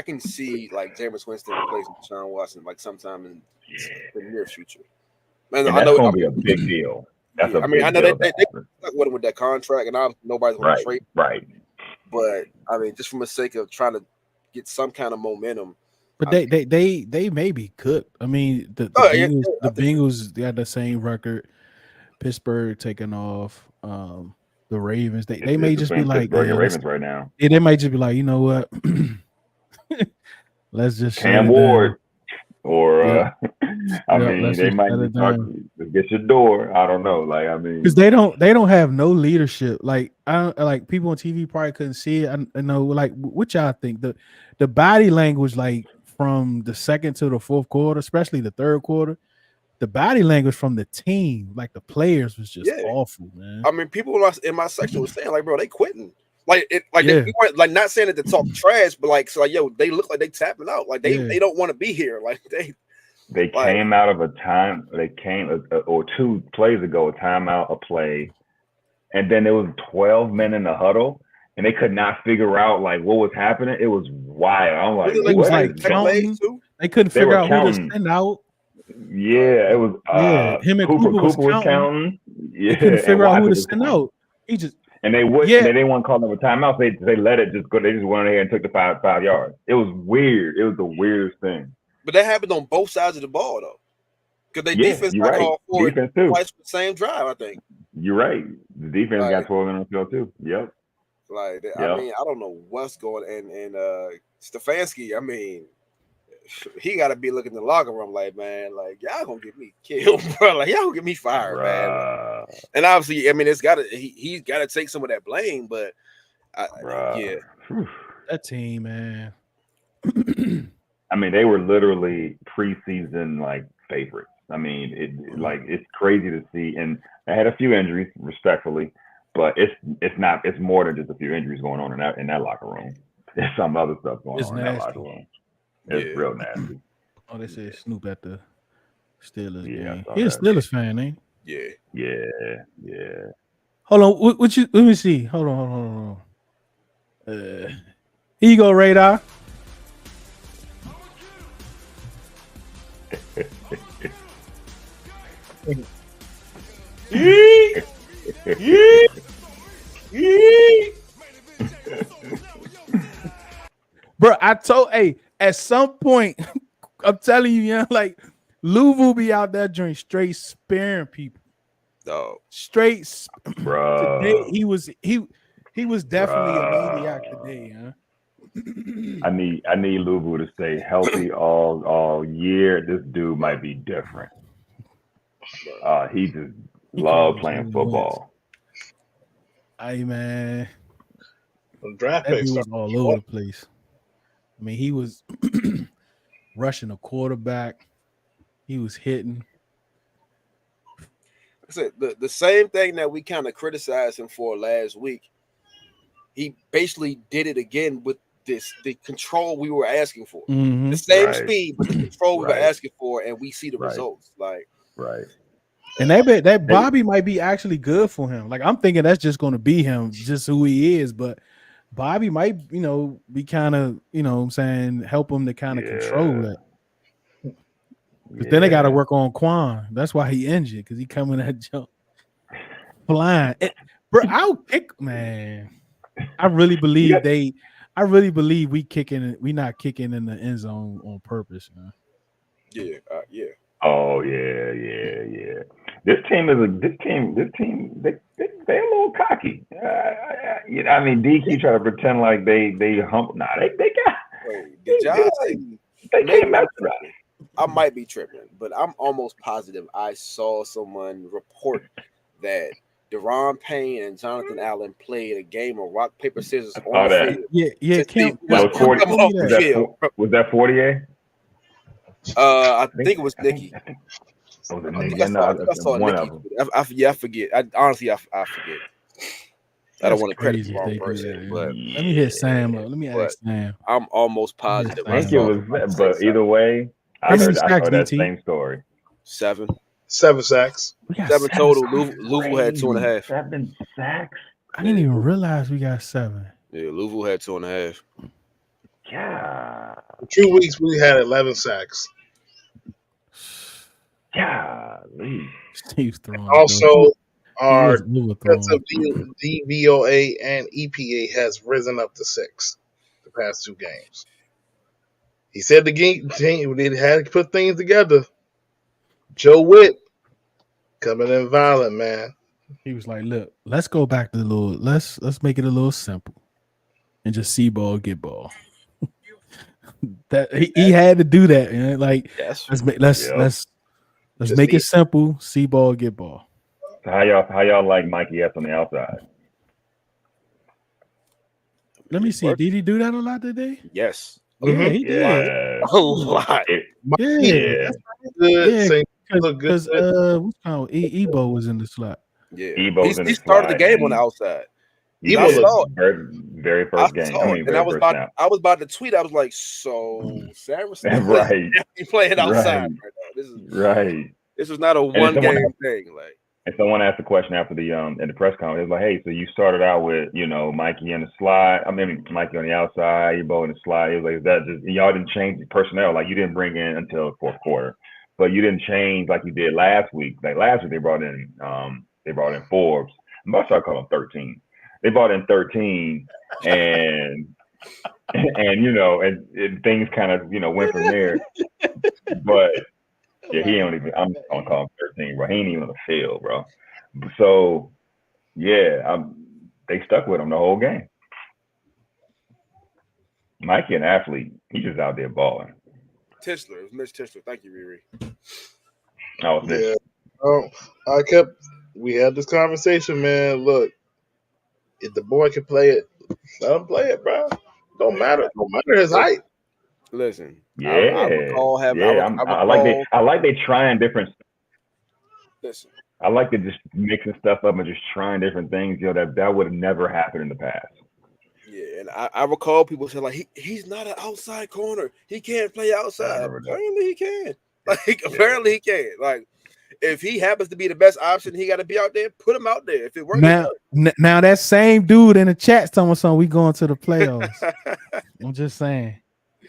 can see like Jameis Winston replacing Deshaun Watson like sometime in the near future. Man, that's going to be a big deal. I know they stuck with him with that contract, and nobody's going to trade. Right. But I mean, just from the sake of trying to get some kind of momentum. But they maybe could. I mean, the Bengals got the same record. Pittsburgh taking off. The Ravens. They may just be like Ravens right now. Yeah, they might just be like, you know what? Let's just Cam Ward. Or they might be talking to get your door. I don't know. Like, I mean, because they don't have no leadership. Like, people on TV probably couldn't see it. I know, like, what y'all think? The body language, like from the second to the fourth quarter, especially the third quarter, the body language from the team, like the players, was just awful, man. I mean, people in my section were saying, like, bro, they quitting. They weren't like not saying it to talk trash, but like, so like, yo, they look like they tapping out. Like they don't want to be here. Like they came out of a time. They came or 2 plays ago, a timeout, a play, and then there was 12 men in the huddle, and they could not figure out like what was happening. It was wild. I'm like, it was like counting. They couldn't figure out who to send out. Yeah, it was. Him and Cooper was counting. Yeah, they couldn't figure out who to send out. And they would. Yeah. They didn't want to call them a timeout. They let it just go. They just went ahead and took the 5 yards. It was weird. It was the weirdest thing. But that happened on both sides of the ball, though. Because they defense got called for it twice for the same drive, I think. You're right. The defense got 12 in the field too. Yep. Like, I mean, I don't know what's going on. And Stefanski, I mean, he got to be looking in the locker room like, man, like, y'all gonna get me killed, bro. Like, y'all gonna get me fired, man. And obviously, I mean, he's got to take some of that blame, but that team, man. I mean, they were literally preseason like favorites. I mean, it's crazy to see. And I had a few injuries, respectfully, but it's more than just a few injuries going on in that locker room. There's some other stuff going It's on in that nasty. locker room. It's real nasty. Oh, they said Snoop at the Steelers Yeah, I game. saw He's a that. Steelers fan, ain't Yeah. Yeah. Hold on, what you? Let me see. Hold on. Here you go, Radar. Bro, I told at some point, I'm telling you, yeah, like Lou will be out there during straight sparing people. Dog. Straight Bro. today he was definitely a maniac today, huh? I need Luvu to stay healthy all year. This dude might be different. He just love playing football. Hey man, Draft that picks dude was all over the place. I mean, he was rushing a quarterback. He was hitting. I said the same thing that we kind of criticized him for last week. He basically did it again with the control we were asking for. Mm-hmm. The same speed, but the control we were asking for, and we see the results. And that Bobby might be actually good for him. Like, I'm thinking that's just going to be him, just who he is. But Bobby might, be kind of, what I'm saying, help him to kind of control that. Because then they got to work on Quan. That's why he injured, because he coming that jump flying. Bro, I'll kick, man. I really believe we kicking. We not kicking in the end zone on purpose, man. Yeah. Oh yeah. This team. They a little cocky. I mean, DQ try to pretend like they humble. Nah, they got. Wait, did y'all see? They can't mess with us. I might be tripping, but I'm almost positive I saw someone report that Deron Payne and Jonathan Allen played a game of rock, paper, scissors on the field. Yeah. Was that 48? I think it was Nikki. Was it I Nikki? think I saw one Nikki. of them. I forget. Honestly, I forget. I don't want to credit the wrong person, but let me hit Sam up. Let me ask Sam. I'm almost positive. I think it was, but either way, I heard that same story. 7 sacks. 7 total. Louisville had 2.5. 7 sacks. I didn't even realize we got 7. Yeah, Louisville had 2.5. Yeah. For 2 weeks, we had 11 sacks. Golly. Steve's throwing. Also, our defensive DVOA and EPA has risen up to 6 the past 2 games. He said the game they had to put things together. Joe Witt coming in violent, man. He was like, "Look, let's go back to the little. Let's make it a little simple, and just see ball, get ball." That he had to do that, man. Like, let's make it simple. See ball, get ball. So how y'all like Mikey F on the outside? Let me see. Did he do that a lot today? Yes. Yeah, he did. A lot. Yeah. Good. Because Ebo was in the slot. Yeah. He started the game on the outside. Ebo was very first game. I was about to tweet. I was like, so Sam was right. playing outside right now. This is not a one game thing. Like, and someone asked a question after the in the press conference. It was like, hey, so you started out with Mikey in the slot. I mean, Mikey on the outside, Ebo in the slot. It was like, is that just y'all didn't change the personnel? Like, you didn't bring in until the fourth quarter, but you didn't change like you did last week. Like last week, they brought in Forbes. I'm about to start calling him 13. They brought in 13, and things kind of went from there. But yeah, he ain't even. I'm gonna call him 13, bro. He ain't even on the field, bro. So yeah, they stuck with him the whole game. Mikey, an athlete, he's just out there balling. Tischler, it was Mitch Tischler. Thank you, Riri. Yeah. We had this conversation, man. Look, if the boy can play it, let him play it, bro. Don't matter his height. Listen, Yeah, I recall having. yeah. I like they trying different. Listen, I like to just mixing stuff up and just trying different things. That would have never happened in the past. yeah, and I recall people saying like he's not an outside corner. He can't play outside. Apparently he can. Like apparently he can. Like if he happens to be the best option, he got to be out there. Put him out there. If it works, now that same dude in the chat telling us we going to the playoffs. I'm just saying.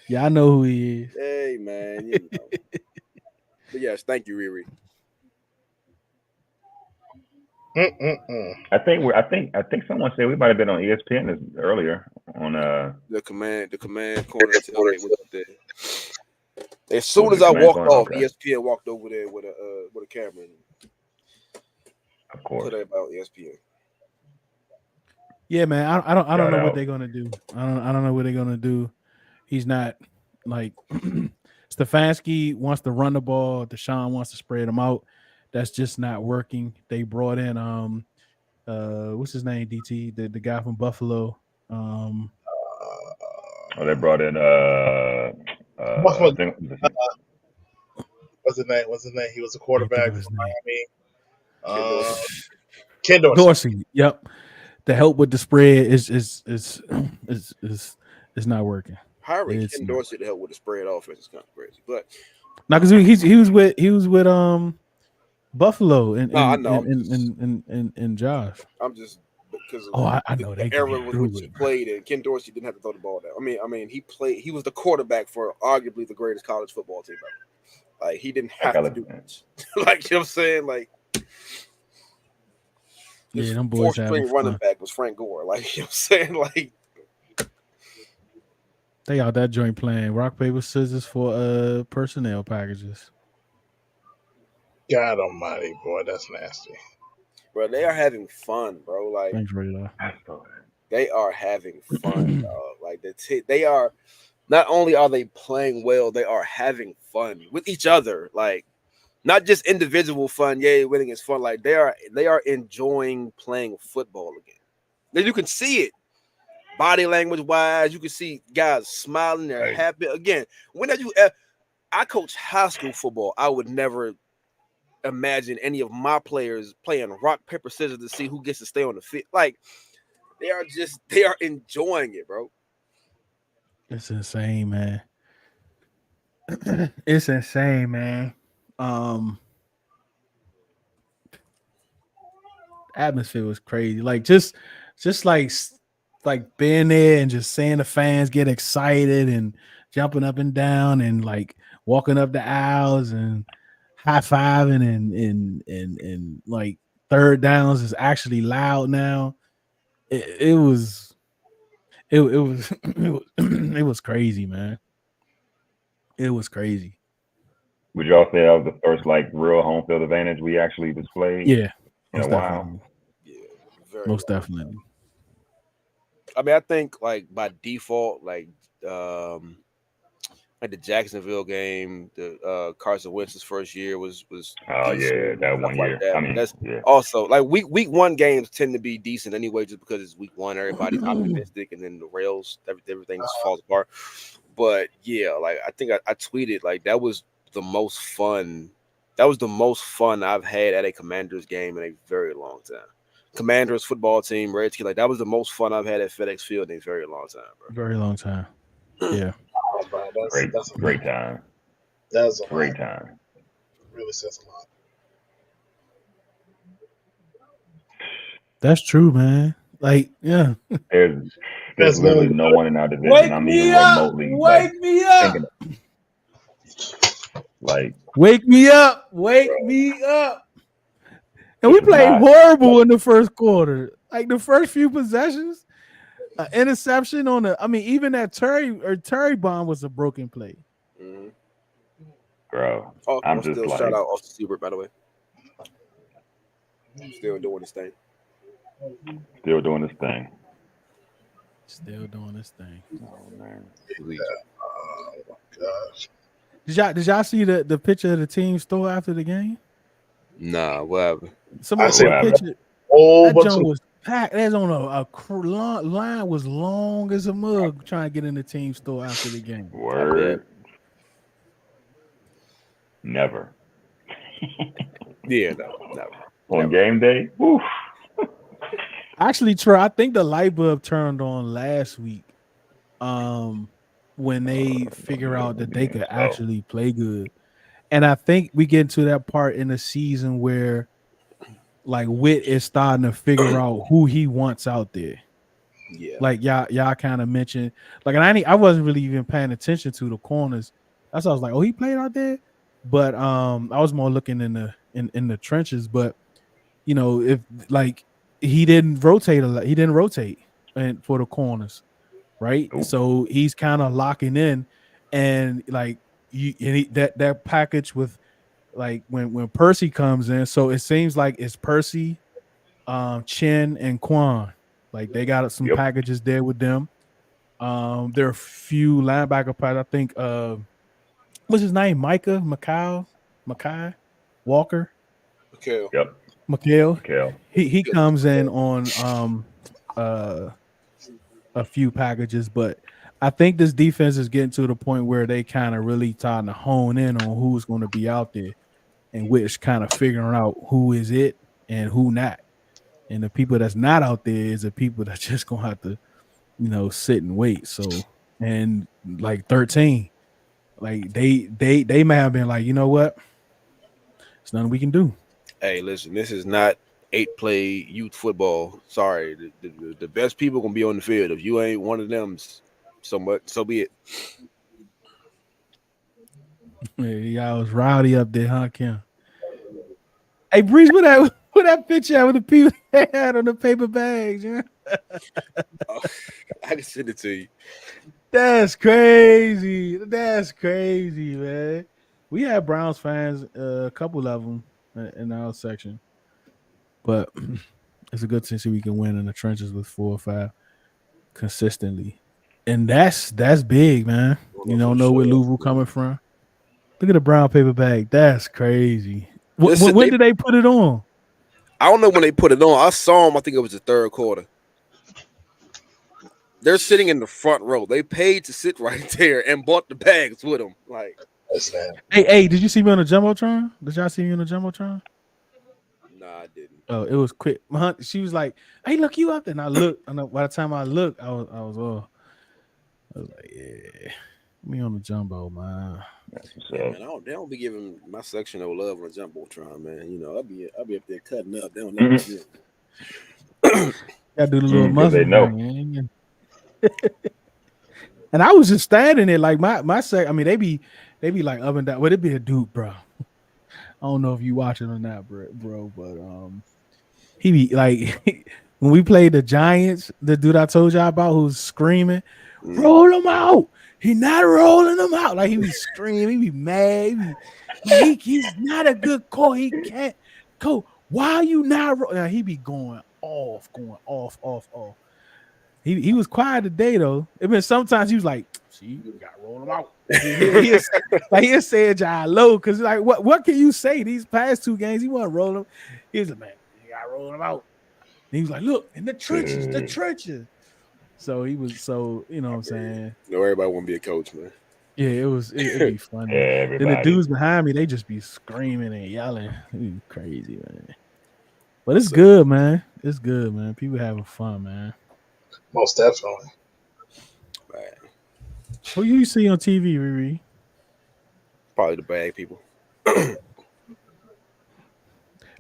Yeah, I know who he is. Hey man, you know. But yes, thank you, Riri. I think someone said we might have been on ESPN earlier on the command corner. As soon as I walked off, ESPN walked over there with a camera. Of course, put it about ESPN. Yeah, man. I don't know what they're gonna do. I don't know what they're gonna do. He's not like Stefanski wants to run the ball. Deshaun wants to spread them out. That's just not working. They brought in what's his name? DT, the guy from Buffalo. They brought in what's his name? He was a quarterback for Miami. Ken Dorsey. Yep. The help with the spread is not working. Hiring Ken Dorsey to help with the spread offense is kind of crazy, but now because he was with Buffalo and I know and Josh. I'm just because I know the era with which he played, and Ken Dorsey didn't have to throw the ball down. I mean he was the quarterback for arguably the greatest college football team ever. Like he didn't have to do much. Like you know what I'm saying, like. Yeah, them boys fourth-string running back was Frank Gore. Like you know what I'm saying, like they out that joint playing rock paper scissors for personnel packages. God Almighty, boy, that's nasty. Bro, they are having fun, bro. Like thanks, Radar. They are having fun, dog. Like they are. Not only are they playing well, they are having fun with each other. Like. Not just individual fun, yay, winning is fun. Like they are enjoying playing football again. Then you can see it, body language wise. You can see guys smiling, they're happy again. I coach high school football. I would never imagine any of my players playing rock paper scissors to see who gets to stay on the field. Like they are enjoying it, bro. It's insane, man. It's insane, man. Atmosphere was crazy. Like just like being there and just seeing the fans get excited and jumping up and down and like walking up the aisles and high-fiving and like third downs is actually loud now. It was crazy, man. It was crazy. Would y'all say that was the first like real home field advantage we actually displayed? Yeah, in a while. Yeah, most definitely. I mean, I think like by default, like the Jacksonville game, the Carson Wentz's first year was. Oh yeah, that one year. That. I mean, that's yeah. Also like week one games tend to be decent anyway, just because it's week one, everybody's optimistic, and then the rails, everything just falls apart. But yeah, like I think I tweeted like that was the most fun. That was the most fun I've had at a Commanders game in a very long time. Commanders football team, Redskins, like that was the most fun I've had at FedEx Field in a very long time, bro. Very long time. Yeah. That's a great time. That's a great time. Really says a lot. That's true, man. Like, yeah. There's literally no one in our division. Wake me up. Wake me up. Like, wake me up. Wake me up. And we played horrible in the first quarter. Like the first few possessions, interception on the. I mean, even that Terry bomb was a broken play. Mm-hmm. Bro, I'm just still like, shout out Austin Seibert, by the way. Still doing his thing. Still doing this thing. Still doing this thing. Oh man. Oh my gosh. Did y'all see the picture of the team store after the game? Nah, what happened? Somebody said a picture. Oh, that John was packed. There's on line was long as a mug trying to get in the team store after the game. Word. Never. Yeah, no, never. On game day, woof. Actually, Troy, I think the light bulb turned on last week. When they figure out that they could actually play good. And I think we get into that part in the season where like Witt is starting to figure out who he wants out there. Yeah. Like y'all kind of mentioned, like, and I wasn't really even paying attention to the corners. That's why I was like, oh, he played out there. But I was more looking in the trenches. But you know, if like he didn't rotate a lot, he didn't rotate and for the corners, right? Ooh. So he's kind of locking in, and like that package with like when Percy comes in, so it seems like it's Percy, Chin, and Quan. Like they got some packages there with them. There are a few linebacker players. I think what's his name? Mackay Walker. Okay. Yep. McHale. He comes in on a few packages, but I think this defense is getting to the point where they kind of really trying to hone in on who's going to be out there, and which kind of figuring out who is it and who not. And the people that's not out there is the people that's just gonna have to, you know, sit and wait. So, and like 13, like they may have been like, you know what, there's nothing we can do. Hey, listen, this is not 8-play youth football. Sorry, the best people gonna be on the field. If you ain't one of them, so be it. Yeah, y'all was rowdy up there, huh, Kim? Hey, Breeze, what that picture out with the people they had on the paper bags? Yeah? I can send it to you. That's crazy. That's crazy, man. We had Browns fans, a couple of them in our section, but it's a good to see we can win in the trenches with 4 or 5 consistently, and that's big, man. You don't know where Louisville coming from. Look at the brown paper bag. That's crazy. When did they put it on? I don't know when they put it on. I saw them. I think it was the third quarter. They're sitting in the front row. They paid to sit right there and bought the bags with them. Like, hey, did you see me on the jumbotron? Did y'all see me on the jumbotron? Nah, I didn't. Oh, it was quick. She was like, "Hey, look, you up there?" And I looked. And by the time I looked, I was like, "Yeah, me on the jumbo, man." Yeah, man, they don't be giving my section no love on the jumbotron, man. You know, I'll be up there cutting up. They don't know. Gotta do the little muzzle. They know. And I was just standing there like my sec. I mean, they be like up and down. Well, it be a dude, bro. I don't know if you watch it or not, bro. But he be like when we played the Giants, the dude I told y'all about who's screaming, "Roll him out!" He not rolling them out. Like he be screaming, he be mad. He's not a good call. He can't go. Why are you not? He be going off. He was quiet today though. It been sometimes he was like, "See, you got to roll him out." He said y'all low because like what can you say? These past 2 games he wasn't rolling. He was like, "Man, you got to roll him out." And he was like, "Look in the trenches." So he was you know what I'm saying. No, everybody want to be a coach, man. Yeah, it'd be funny. Then the dudes behind me, they just be screaming and yelling. It'd be crazy, man. But it's good, man. It's good, man. People having fun, man. Most definitely. Right. Who you see on TV, Riri? Probably the bag people.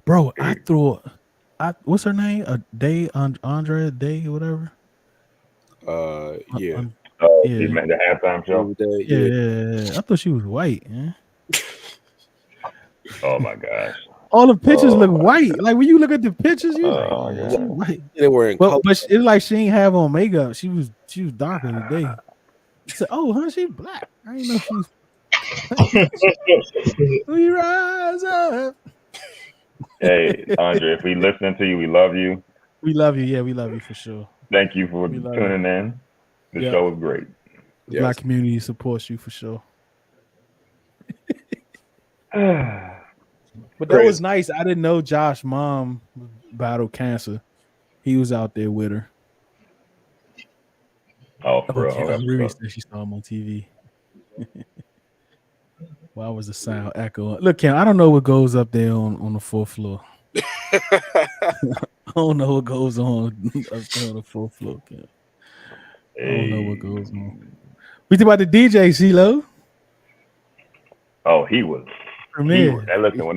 Bro, I thought what's her name? Andrea Day or whatever. Yeah. He meant the halftime show. Yeah. I thought she was white, man. Oh my gosh. All the pictures look white. Like when you look at the pictures, you like, she's white. They were in but it's like she ain't have on makeup. She was darker today. I said, "Oh, huh? She's black." I didn't know she was. We rise up. Hey, Andre, if we listening to you, we love you. We love you. Yeah, we love you for sure. Thank you for tuning in. The show was great. The black community supports you for sure. But that was nice. I didn't know Josh's mom battled cancer. He was out there with her. Oh, for real. Okay, Oh, that's Riri what's up. said she saw him on TV. Why was the sound echoing? Look, Cam, I don't know what goes up there on the fourth floor. I don't know what goes on up there on the fourth floor, Cam. I don't know what goes on. We talk about the DJ, Ceelo. Oh, he was. Man, Listen, when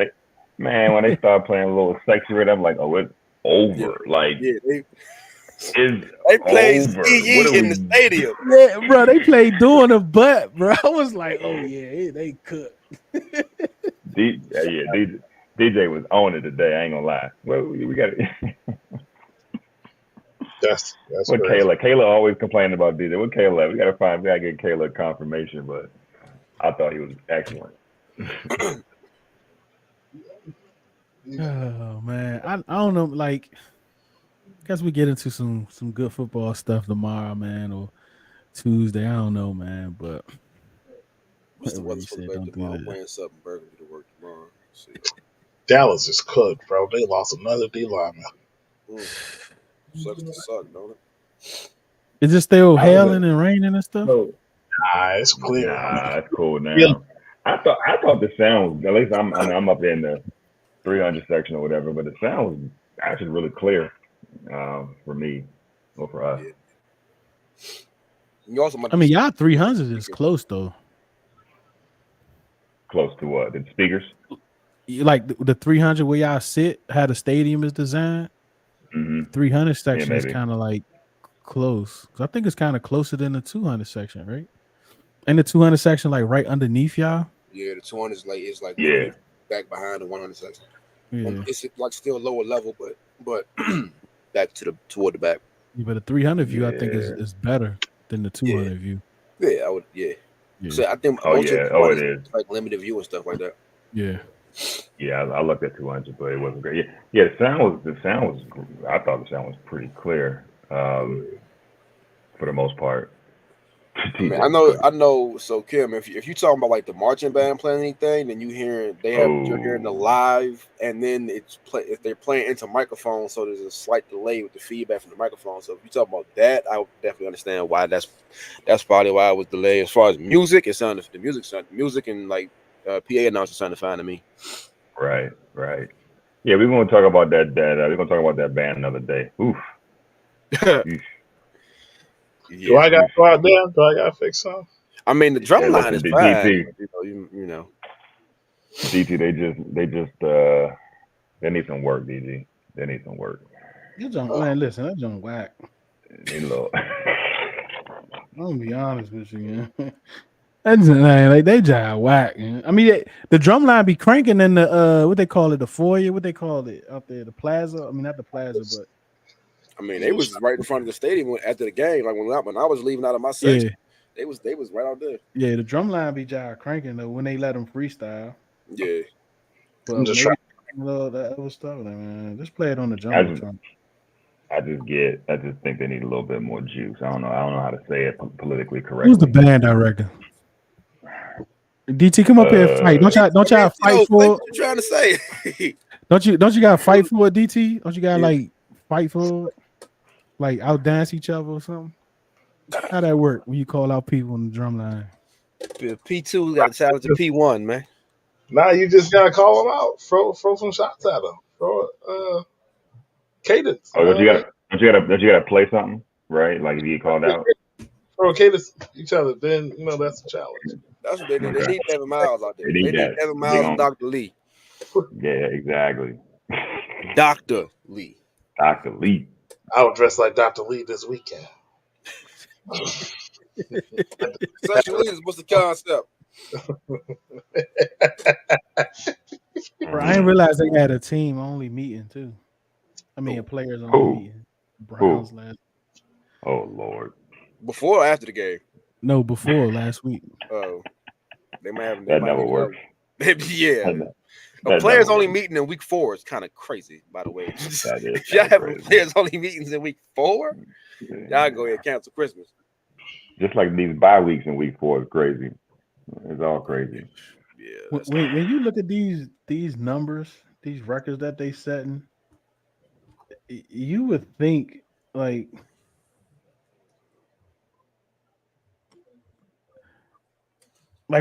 they start playing a little sexy rhythm, I'm like, oh, it's over. Like, they it's played over. CE What are in we? the stadium. Yeah, bro, they played doing a butt, bro. I was like, oh yeah, they cooked. DJ was on it today. I ain't gonna lie. Well, we got it. That's What crazy. Kayla always complaining about DJ. What Kayla? We gotta get Kayla confirmation, but I thought he was excellent. Oh man, I don't know. Like, I guess we get into some good football stuff tomorrow, man, or Tuesday. I don't know, man, but What's the weather Ray supposed said to be don't do tomorrow? that. Playing something Burgundy to work tomorrow. See. Dallas is cooked, bro. They lost another D lineman. Sucks to suck, don't it? Is it still hailing and raining and stuff? Nah, it's clear. Nah, it's cool now. I thought the sound was, at least I'm up there in the 300 section or whatever, but the sound was actually really clear for me or for us. Yeah. You also I mean, y'all 300 is close though. Close to what? The speakers? Like the 300 where y'all sit, how the stadium is designed. 300 section is kind of like close. Cause I think it's kind of closer than the 200 section, right? And the 200 section like right underneath y'all. Yeah, the 200 is like back behind the 100 section. Yeah, it's like still lower level, but back toward the back. Yeah, but the 300 view I think is better than the 200 view. Yeah, I would. Yeah. So I think it is like limited view and stuff like that. Yeah. Yeah, I looked at 200, but it wasn't great. Yeah, the sound was. I thought the sound was pretty clear for the most part. I mean, I know. So Kim, if you talking about like the marching band playing anything, then you're hearing the live, and then if they're playing into microphones, so there's a slight delay with the feedback from the microphone. So if you talking about that, I would definitely understand why that's probably why it was delayed. As far as music, the music and like PA announcers sounded fine to me. Right. Yeah, we're gonna talk about that. We're gonna talk about that band another day. Oof. Do I got to go out there? Do I got to fix something? I mean, the drum line is fine. DT. You know. DT, they need some work, DG. They need some work. Man, listen, that junk whack. Need a little. I'm gonna be honest with you, man. That's like they just whack. Man. I mean, the drum line be cranking in the what they call it, the foyer. What they call it out there, the plaza. I mean, not the plaza, but I mean, they was right in front of the stadium after the game. Like when I was leaving out of my section, they was right out there. Yeah, the drum line be just cranking though when they let them freestyle. Yeah, but I'm just trying. That other stuff, like, man, just play it on the drum. I just think they need a little bit more juice. I don't know how to say it politically correctly. Who's the band director? DT, come up here and fight. Don't y'all fight for it? What you trying to say? don't you gotta fight for it, DT? Don't you gotta like fight for it? Like out dance each other or something? How that work when you call out people on the drum line? P2 got to challenge the P1, man. Nah, you just gotta call them out. Throw some shots at them. Throw cadence. Oh, don't you gotta play something, right? Like if you get called out. Throw cadence each other, then that's a challenge. That's what they need. They need Devin Miles out there. They need Devin Miles and Dr. Lee. Yeah, exactly. Dr. Lee. Dr. Lee. I will dress like Dr. Lee this weekend. Sexual leaders, what's the concept? Bro, I didn't realize they had a team only meeting too. I mean, a players only meeting. Browns last. Oh Lord. Before or after the game? No, before last week. Oh, they might have. That never works. Yeah. Players only meeting in week 4 is kind of crazy, by the way. If y'all having players only meetings in week 4, y'all go ahead and cancel Christmas. Just like these bye weeks in week 4 is crazy. It's all crazy. Yeah. When you look at these numbers, these records that they setting, You would think like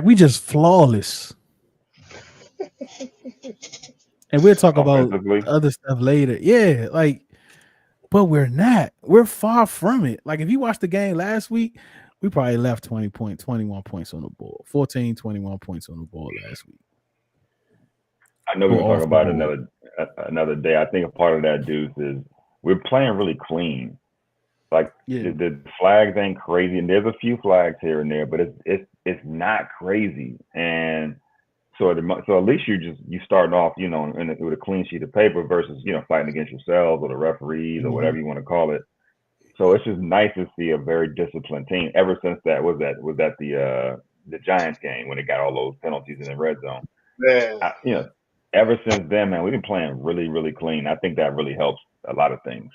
we just flawless. And we'll talk about Offensively, other stuff later. Yeah, like, but we're not. We're far from it. Like, if you watched the game last week, we probably left 21 points on the board. 14, 21 points on the board last week. I know we Or can talk off the about board. another day. I think a part of that, Deuce, is we're playing really clean. Like Yeah. the flags ain't crazy, and there's a few flags here and there, but it's not crazy. And so at least you starting off, with a clean sheet of paper versus fighting against yourselves or the referees or whatever you want to call it. So it's just nice to see a very disciplined team. Ever since that was that the Giants game when it got all those penalties in the red zone. Man. Ever since then, man, we've been playing really, really clean. I think that really helps a lot of things.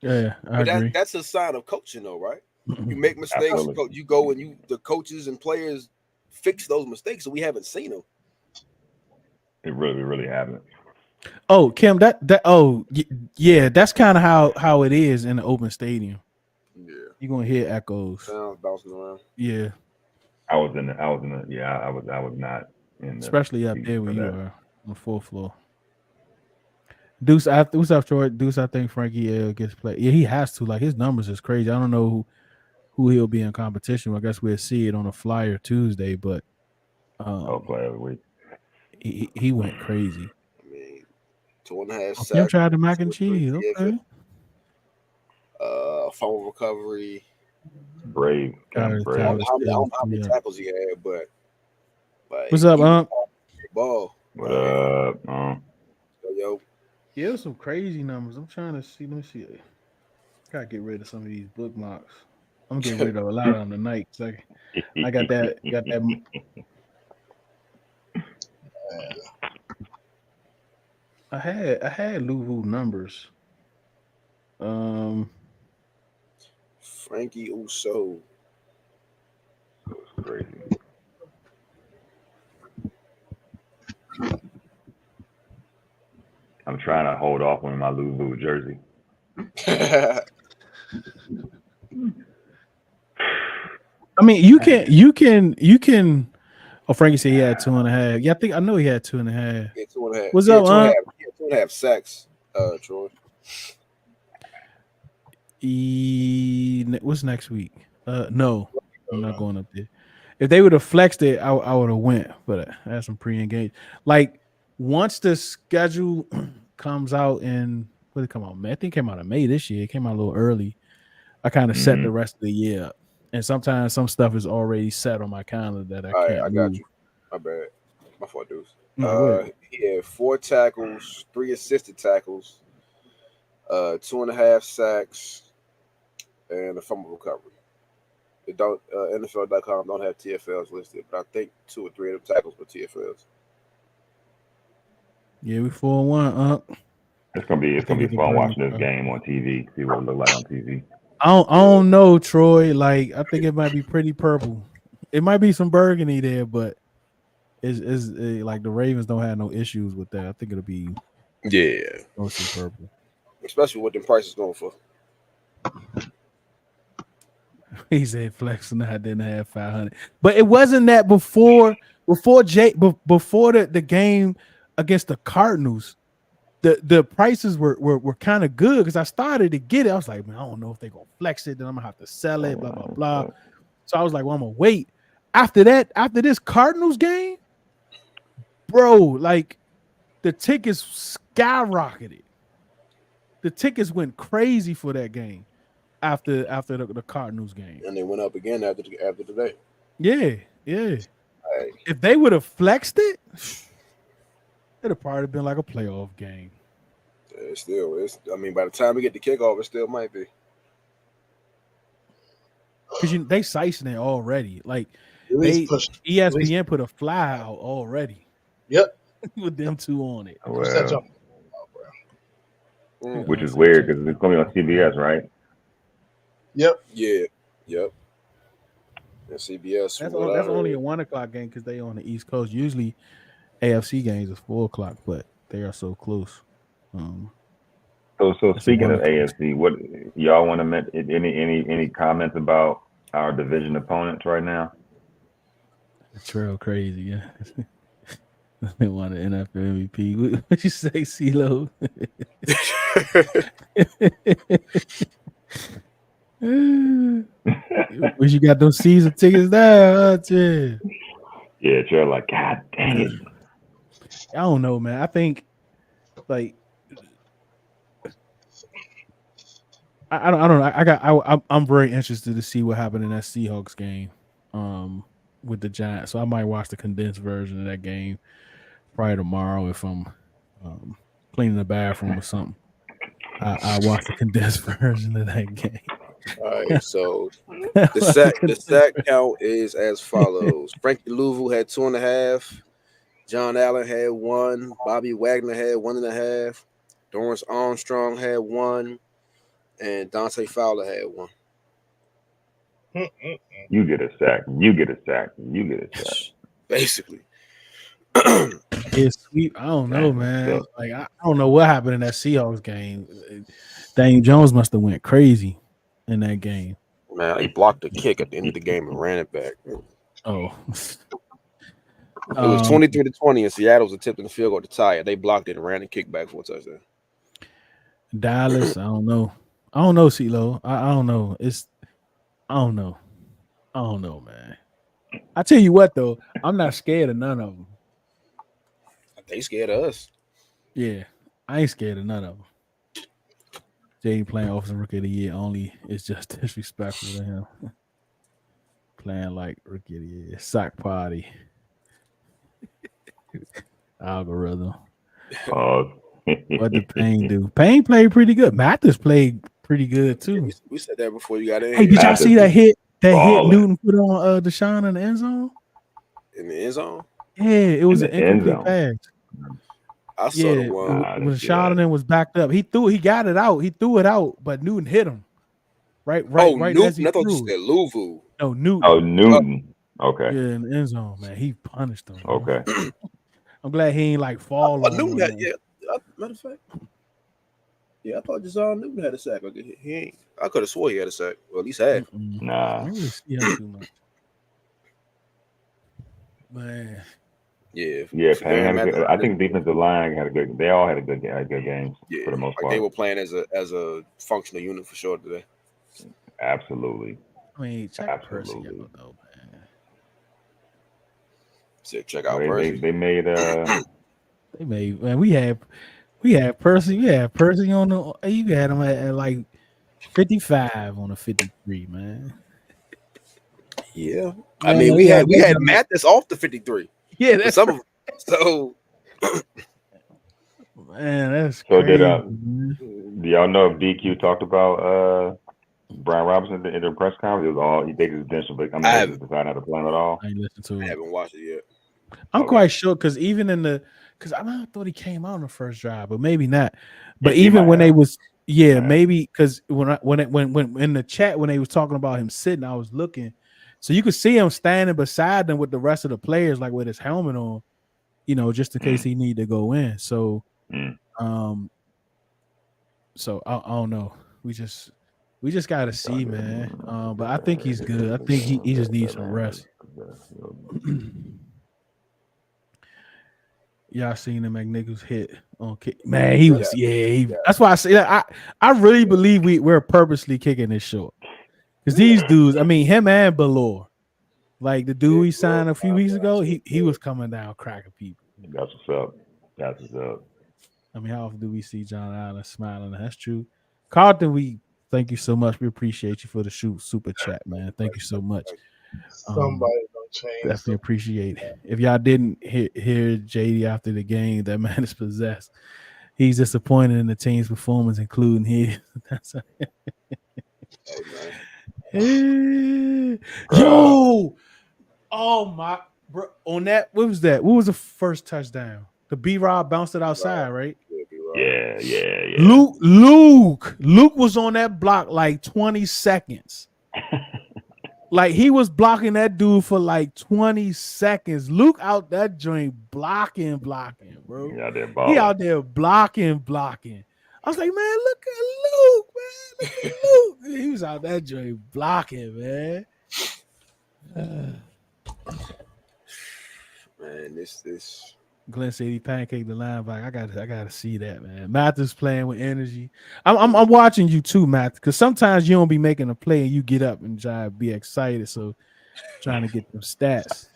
Yeah, I agree. That's a sign of coaching, though, right? You make mistakes, Absolutely. you go and the coaches and players fix those mistakes, so we haven't seen them. It really, really haven't. Oh, Kim, yeah, that's kind of how it is in the open stadium. Yeah, you're gonna hear echoes. Sounds bouncing around. Yeah, I was not in the especially up there where you that. are on the fourth floor. Deuce, what's up, Troy? Deuce, I think Frankie gets played. Yeah, he has to. Like, his numbers is crazy. I don't know who he'll be in competition with. I guess we'll see it on a flyer Tuesday, but play of the week. He went crazy. I mean, 2.5 sacks. Kim tried the mac and cheese. Okay. Fumble recovery. Brave. I don't know how many tackles he had, but what's up, Ball. What up? Yo. Yeah, it was some crazy numbers. I'm trying to see. Let me see. Gotta get rid of some of these bookmarks. I'm getting rid of a lot of them tonight. I got that. I had Louisville numbers. Frankie Uso. Crazy. I'm trying to hold off one of my Louisville jersey. I mean, you can. Oh, Frankie said he had 2.5. Yeah, I know he had 2.5. Yeah, 2.5. What's up, 2.5 sacks, Troy. What's next week? No, I'm not going up there. If they would have flexed it, I would have went. But I had some pre-engaged. Like, once the schedule comes out in, what did it come out? I think it came out in May this year. It came out a little early. I kind of set the rest of the year up. And sometimes some stuff is already set on my calendar that I can't I move. got you. My bad. My fault, Deuce. No, he had 4 tackles, 3 assisted tackles, 2.5 sacks, and a fumble recovery. It don't NFL.com don't have TFLs listed, but I think 2 or 3 of them tackles were TFLs. Yeah, we 4-1 up. It's gonna be fun watching this game on TV. See what it look like on TV. I don't know, Troy. Like, I think it might be pretty purple. It might be some burgundy there, but it's like the Ravens don't have no issues with that. I think it'll be mostly purple. Especially what them prices going for. He said flex and I didn't have 500, but it wasn't that before the game against the Cardinals. The prices were kind of good because I started to get it. I was like, man, I don't know if they're gonna flex it, then I'm gonna have to sell it, blah blah blah. So I was like, well, I'm gonna wait. After this Cardinals game, bro, like the tickets skyrocketed. The tickets went crazy for that game after the Cardinals game, and they went up again after today. Yeah. If they would have flexed it, it'd have probably been like a playoff game. I mean, by the time we get to kickoff, it still might be. Because they sicing it already. Like, ESPN put a fly out already. Yep. With them two on it. Well, which is weird because it's going to be on CBS, right? Yep. Yeah. Yep. And CBS. That's only a 1:00 game because they on the East Coast. Usually AFC games is 4:00, but they are so close. So So That's a speaking of wonderful- AFC, what y'all want to make any comments about our division opponents right now? Trail crazy, yeah. They want an NFL MVP. What you say, Ceelo? Wish you got those season tickets there, Tim. Yeah, Trey, like, God dang it. I don't know, man. I think like I don't know. I'm very interested to see what happened in that Seahawks game with the Giants. So I might watch the condensed version of that game probably tomorrow if I'm cleaning the bathroom or something. I watch the condensed version of that game. All right, so the sack count is as follows: Frankie Louvu had 2.5, John Allen had 1, Bobby Wagner had 1.5, Dorrance Armstrong had 1, and Dante Fowler had 1. You get a sack. You get a sack. You get a sack. Basically. It's sweet. I don't know, man. Like I don't know what happened in that Seahawks game. Daniel Jones must have went crazy in that game. Man, he blocked the kick at the end of the game and ran it back. Oh. It was 23-20, and Seattle was attempting the field goal to tie it. They blocked it and ran the kick back for a touchdown. Dallas, I don't know. I don't know, Ceelo. I don't know. I don't know. I don't know, man. I tell you what, though, I'm not scared of none of them. They scared of us. Yeah, I ain't scared of none of them. Jayden playing Offensive Rookie of the Year only is just disrespectful to him. Playing like Rookie of the Year. Sock party. Algorithm. What did Payne do? Payne played pretty good. Mathis played pretty good too. We said that before you got in. Hey, did y'all see that hit? That hit Newton put on Deshaun in the end zone? In the end zone? Yeah, it was an incomplete pass. I saw the one. When Deshaun was backed up, he got it out. He threw it out, but Newton hit him. Right. Newton. As he I thought you threw. said Louvu. No, Newton. Oh, Newton. Okay. Yeah, in the end zone, man. He punished him. Okay. I'm glad he ain't like fall on Newton him. Matter of fact. Yeah, I thought Deshaun Newton had a sack. He ain't. I could have swore he had a sack. Well, at least half. Nah. I really see him too much. Man. Yeah. Payne had I think defensive line had a good. They all had good games for the most part. They were playing as a functional unit for sure today. Absolutely. I mean, check Percy out though, man. Check out Percy. They made man. We had Percy. We had Percy on the. You had him at like 55 on the 53, man. Yeah, I mean we had Mathis off the 53. Yeah, that's some of them. So. Man, that's so crazy. Do y'all know if DQ talked about Brian Robinson in the press conference? It was all they just didn't. But I just decided not to play him at all. I ain't listened to it. I haven't watched it yet. I'm quite sure because even in because I thought he came out on the first drive, but maybe not. But even when they was maybe because when in the chat when they was talking about him sitting, I was looking, so you could see him standing beside them with the rest of the players, like with his helmet on, just in case he need to go in. So, so I don't know. We just got to see, man. But I think he's good. I think he just needs some rest. Y'all seen the McNichols hit on kick? Man, he was That's why I say that I really believe we're purposely kicking this short because these dudes. I mean, him and Ballore, like the dude we signed a few weeks ago, he was coming down cracking people. That's what's up. That's what's up. I mean, how often do we see John Allen smiling? That's true. Carlton, we thank you so much. We appreciate you for the super chat, man. Thank you so much. Somebody gonna change. Definitely appreciate it. If y'all didn't hear JD after the game, that man is possessed. He's disappointed in the team's performance, including his. That's Yo, oh my, bro! On that, what was that? What was the first touchdown? The B-Rob bounced it outside, right? Yeah. Luke was on that block like 20 seconds. Like he was blocking that dude for like 20 seconds. Luke out that joint blocking, bro. He out there blocking. I was like, man, look at Luke, man. Look at Luke. He was out that joint blocking, man. Man, this. Glenn said he pancaked the linebacker. I gotta see that, man. Mathis playing with energy. I'm watching you too, Matt, because sometimes you don't be making a play and you get up and try to be excited. So trying to get them stats.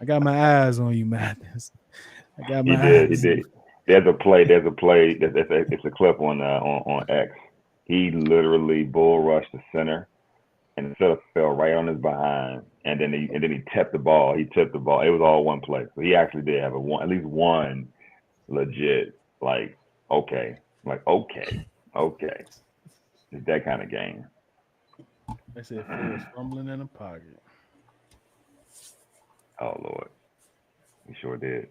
I got my eyes on you, Mathis. I got my eyes. He did. There's a play. It's a clip on X. He literally bull rushed the center, and the center fell right on his behind, and then he tipped the ball. He tipped the ball. It was all one play. So he actually did have at least one legit okay. It's that kind of game. I said he was fumbling in the pocket. Oh Lord, he sure did.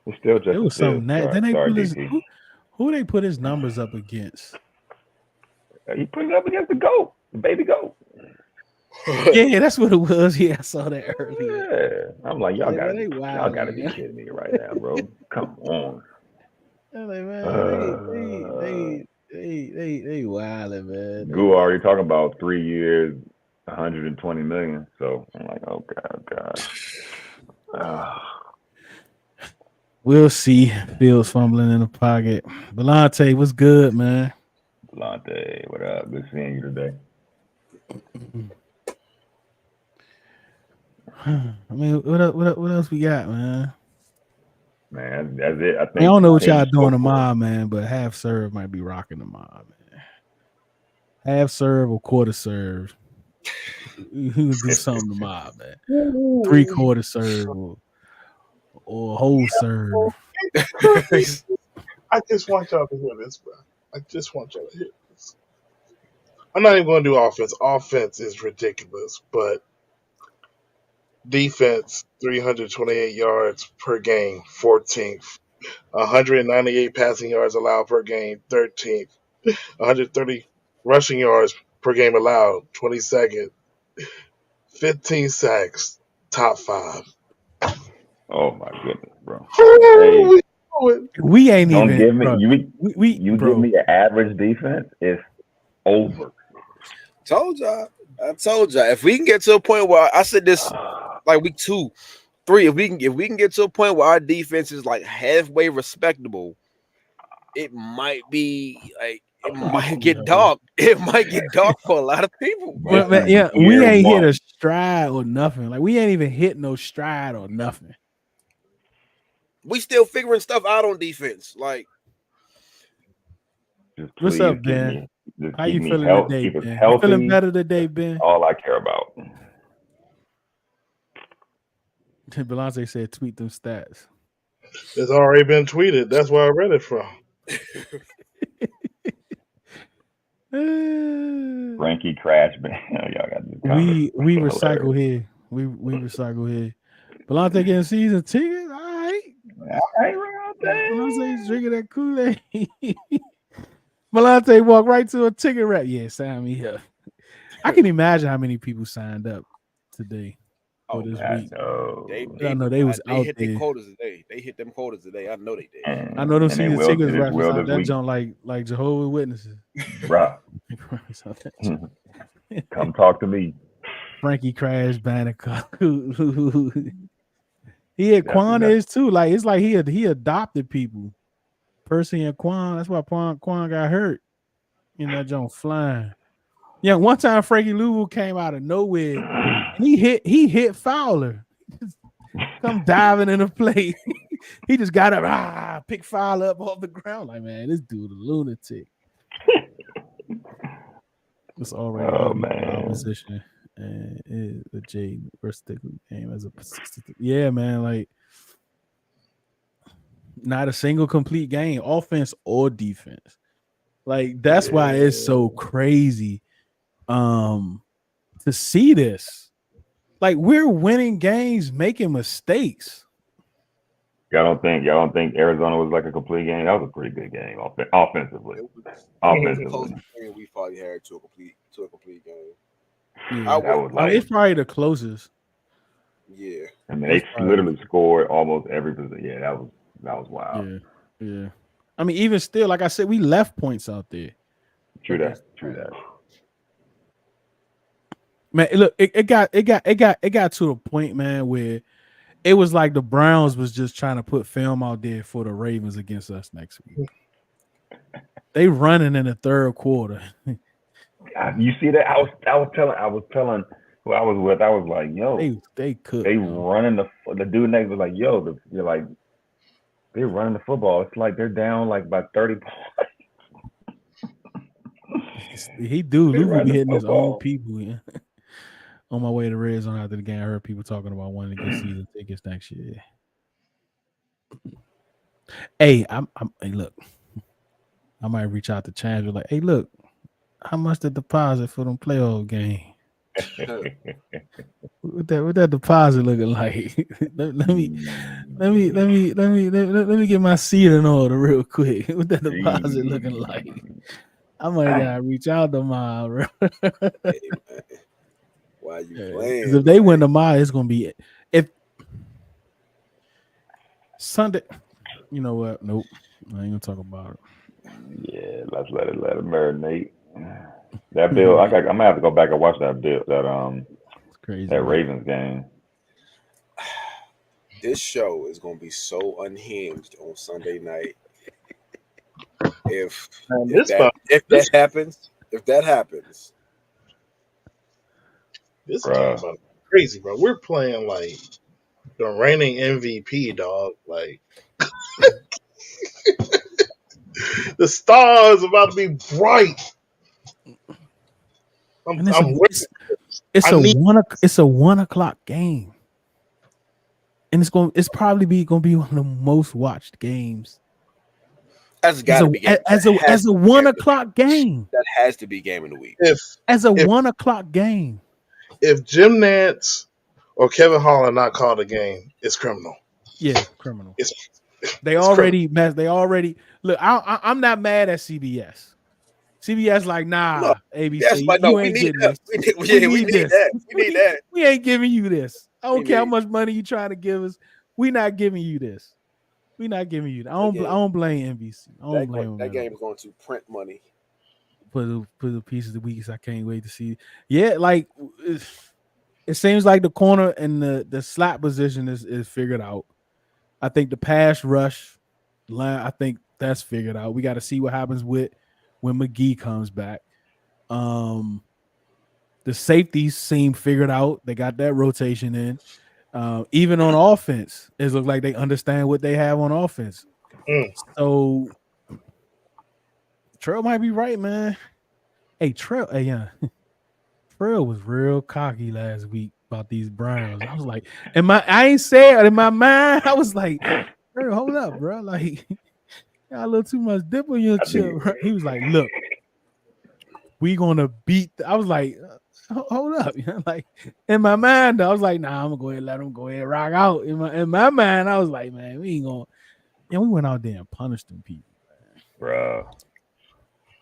It's still just. It was something that then they put his, DP. who they put his numbers up against. He put it up against the GOAT, the baby GOAT. Yeah, that's what it was. Yeah, I saw that earlier. Yeah, I'm like, y'all Yeah, gotta be kidding me right now, bro. Come on. I'm like, man, they wildin', man. Goo already talking about 3 years, 120 million. So I'm like, oh God. We'll see. Fields fumbling in the pocket. Belante, what's good, man? Belante, what up? Good seeing you today. I mean, what else we got, man? Man, that's it. I think I don't know what y'all doing tomorrow, man, but half serve might be rocking tomorrow, man. Half serve or quarter serve. You can do something tomorrow, man. 3/4 serve or whole serve. I just want y'all to hear this, bro. I just want y'all to hear this. I'm not even going to do offense. Offense is ridiculous, but defense, 328 yards per game, 14th. 198 passing yards allowed per game, 13th. 130 rushing yards per game allowed, 22nd. 15 sacks, top 5. Oh my goodness, bro. Hey, we ain't don't even. Give me, bro, you bro. give me an average defense, it's over. I told y'all. If we can get to a point where I said this like week 2, 3, if we can get to a point where our defense is like halfway respectable, it might be like it might get dark. It might get dark for a lot of people. But man, yeah, we ain't hit a stride or nothing. Like we ain't even hit no stride or nothing. We still figuring stuff out on defense. Like, what's up, Ben? How you feeling today, keep us Ben? healthy. You feeling better today, Ben? All I care about. Belante said, "Tweet them stats." It's already been tweeted. That's where I read it from. Frankie Crash, man. Y'all got we recycle here. We recycle here. Belante getting season tickets. All right. Belante's drinking that Kool-Aid. Belante walked right to a ticket rep. Yeah, sign me up. I can imagine how many people signed up today for this week. I know they was out hit there. their quotas today. They hit them quotas today. I know they did. I know them season tickets reference out that junk like Jehovah's Witnesses. Bro. Come talk to me. Frankie Crash Banneker. He had Quan is too. Like it's like he adopted people. Percy and Quan. That's why Quan got hurt in that junk flying. Yeah, one time Frankie Louisville came out of nowhere. And he hit Fowler. Come diving in the play. He just got up, pick Fowler up off the ground. Like, man, this dude a lunatic. It's already opposition. And it the Jayden versus game as a persistent. Yeah, man, like not a single complete game, offense or defense. Like that's why it's so crazy to see this. Like we're winning games, making mistakes. Y'all don't think Arizona was like a complete game? That was a pretty good game offensively. Offensively, we probably had to a complete game. Yeah, it's probably the closest. Yeah, I mean they literally scored almost every position. Yeah, that was wild. Yeah. I mean, even still, like I said, we left points out there. True that. Man, look, it got to the point, man, where it was like the Browns was just trying to put film out there for the Ravens against us next week. They running in the third quarter. You see that? I was telling who I was with. I was like, yo, they could. They running the dude next was like, yo, you're like, they're running the football. It's like they're down like by 30 points. Lou will be hitting his own people. Yeah. On my way to Red Zone after the game, I heard people talking about wanting to get season tickets next year. Hey, hey, look, I might reach out to Chandler like, hey, look, how much the deposit for them playoff game? What that deposit looking like? let me get my seat in order real quick. What that deposit looking like? I might gotta reach out to my. Why you playing? Because if they win tomorrow, it's gonna be if Sunday. You know what? Nope, I ain't gonna talk about it. Yeah, let's let it marinate. That Bill, I'm gonna have to go back and watch that Bill, crazy, that Ravens game. This show is gonna be so unhinged on Sunday night. If that happens, this game is crazy, bro. We're playing like the reigning MVP, dog. Like the stars about to be bright. It's a 1 o'clock game, and it's probably gonna be one of the most watched games. As a 1 o'clock game. That has to be game of the week. As a 1 o'clock game. If Jim Nantz or Kevin Holland not called a game, it's criminal. Yeah, criminal. They already look. I'm not mad at CBS. CBS like, nah, ABC, you ain't getting this. We need that. We ain't giving you this. I don't care how much money you trying to give us. We not giving you this. We not giving you that. I don't blame NBC. I don't blame them. That game is going to print money. Put the pieces of weeks. I can't wait to see. Yeah, like it seems like the corner and the slot position is figured out. I think the pass rush line, I think that's figured out. We got to see what happens when McGee comes back. The safeties seem figured out. They got that rotation in. Even on offense, it looks like they understand what they have on offense. So Trail might be right, man. Hey, Trail was real cocky last week about these Browns. I was like, I ain't saying in my mind, I was like, Trail, hold up, bro. Like, got a little too much dip on your chip. Right? He was like, look, we gonna beat. I was like, hold up. Like in my mind, I was like, nah, I'm gonna go ahead and let him go ahead and rock out. In my mind, I was like, man, we ain't gonna. Yeah, we went out there and punished them people. Bro.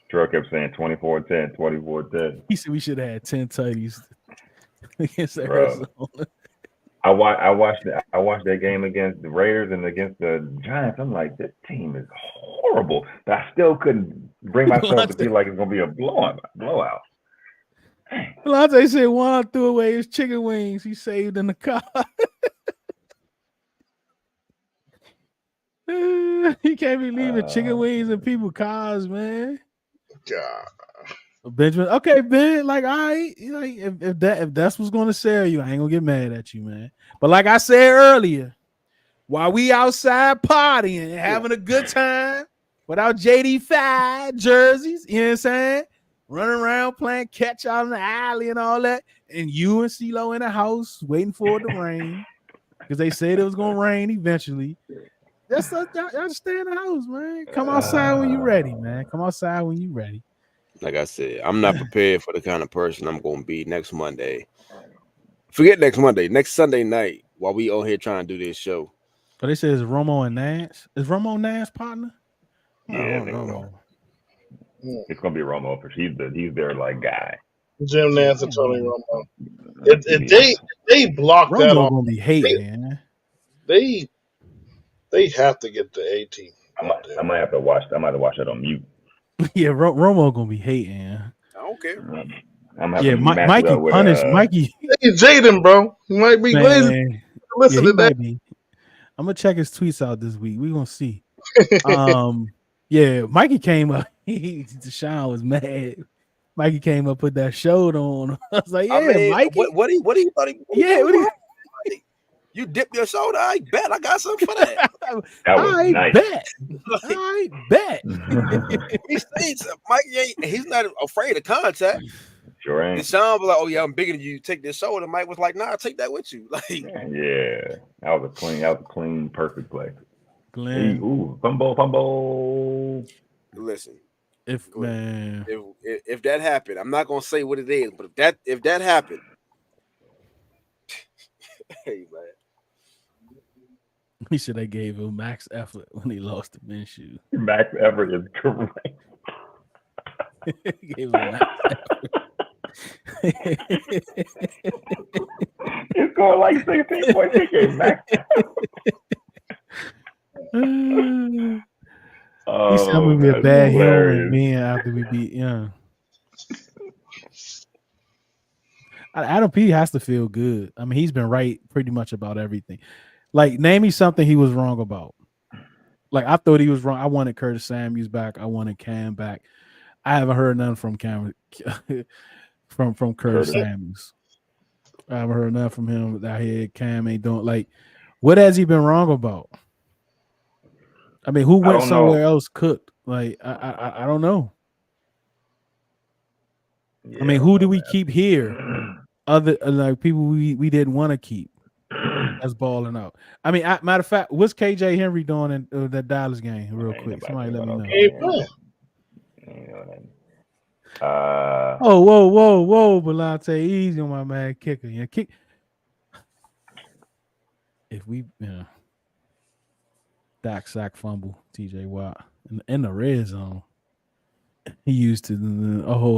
Troy kept saying 24-10, 24-10. He said we should have had 10 tutties against Arizona. I watched that game against the Raiders and against the Giants. I'm like, this team is horrible. But I still couldn't bring myself to feel like it's gonna be a blowout. Delonte said Juan threw away his chicken wings he saved in the car. He can't be leaving chicken wings in people's cars, man. God. Benjamin, okay, Ben, like, all right, like if that's what's gonna sell you, I ain't gonna get mad at you, man. But like I said earlier, while we outside partying and having a good time without JD5 jerseys, you know what I'm saying? Running around playing catch out in the alley and all that, and you and Ceelo in the house waiting for it to rain because they said it was gonna rain eventually. Y'all just stay in the house, man. Come outside when you ready, man. Come outside when you ready. Like I said, I'm not prepared for the kind of person I'm going to be next Monday. Forget next Monday. Next Sunday night, while we on here trying to do this show. But they say it's Romo and Nash. Is Romo Nash partner? Yeah, it's gonna be Romo because he's their like guy. Jim Nantz and Tony Romo. If they block Romo that off, gonna be hate, man. They have to get the A team. I might have to watch. I might have to watch that on mute. Yeah, Romo gonna be hating. I don't care. I'm having Yeah, to match it Mikey up with punished Mikey. Hey, Jayden, bro. He might be glazed. Man, yeah, Listen he to that. might be. I'm gonna check his tweets out this week. We gonna see. Yeah, Mikey came up. Deshaun was mad. Mikey came up, put that shoulder on. I was like, yeah, I mean, Mikey. what do you thought he? Yeah, what do you- You dip your shoulder. I bet I got something for that. That was I nice. bet. I bet. He says Mikey he's not afraid of contact. Sure ain't. Deshaun was like, "Oh yeah, I'm bigger than you. Take this shoulder." Mike was like, "Nah, take that with you." Like, Yeah, that was a clean, perfect play. Glenn, Ooh, fumble. listen, if that happened, I'm not gonna say what it is, but if that happened, hey man, he should have gave him max effort when he lost to Minshew. Max effort is correct. Gave him max effort. It's going like 16 points. He gave max effort. He said I'm gonna be a that's bad hilarious. human being after we beat Young. Adam P has to feel good. I mean, he's been right pretty much about everything. Like, name me something he was wrong about. Like, I thought he was wrong. I wanted Curtis Samuels back. I wanted Cam back. I haven't heard nothing from Cam from Curtis Samuels. I haven't heard nothing from him. I hear Cam ain't doing like. What has he been wrong about? I mean, who went somewhere else cooked? Like, I don't know. Yeah, I mean, who do we keep here? Other like people we didn't want to keep. That's balling out. I mean, matter of fact, what's KJ Henry doing in that Dallas game? Real quick, somebody let me know. Oh, whoa, Belante, easy on my man kicker. Yeah, kick. If we, Dak sack fumble, TJ Watt in the red zone. He used to. Whoa.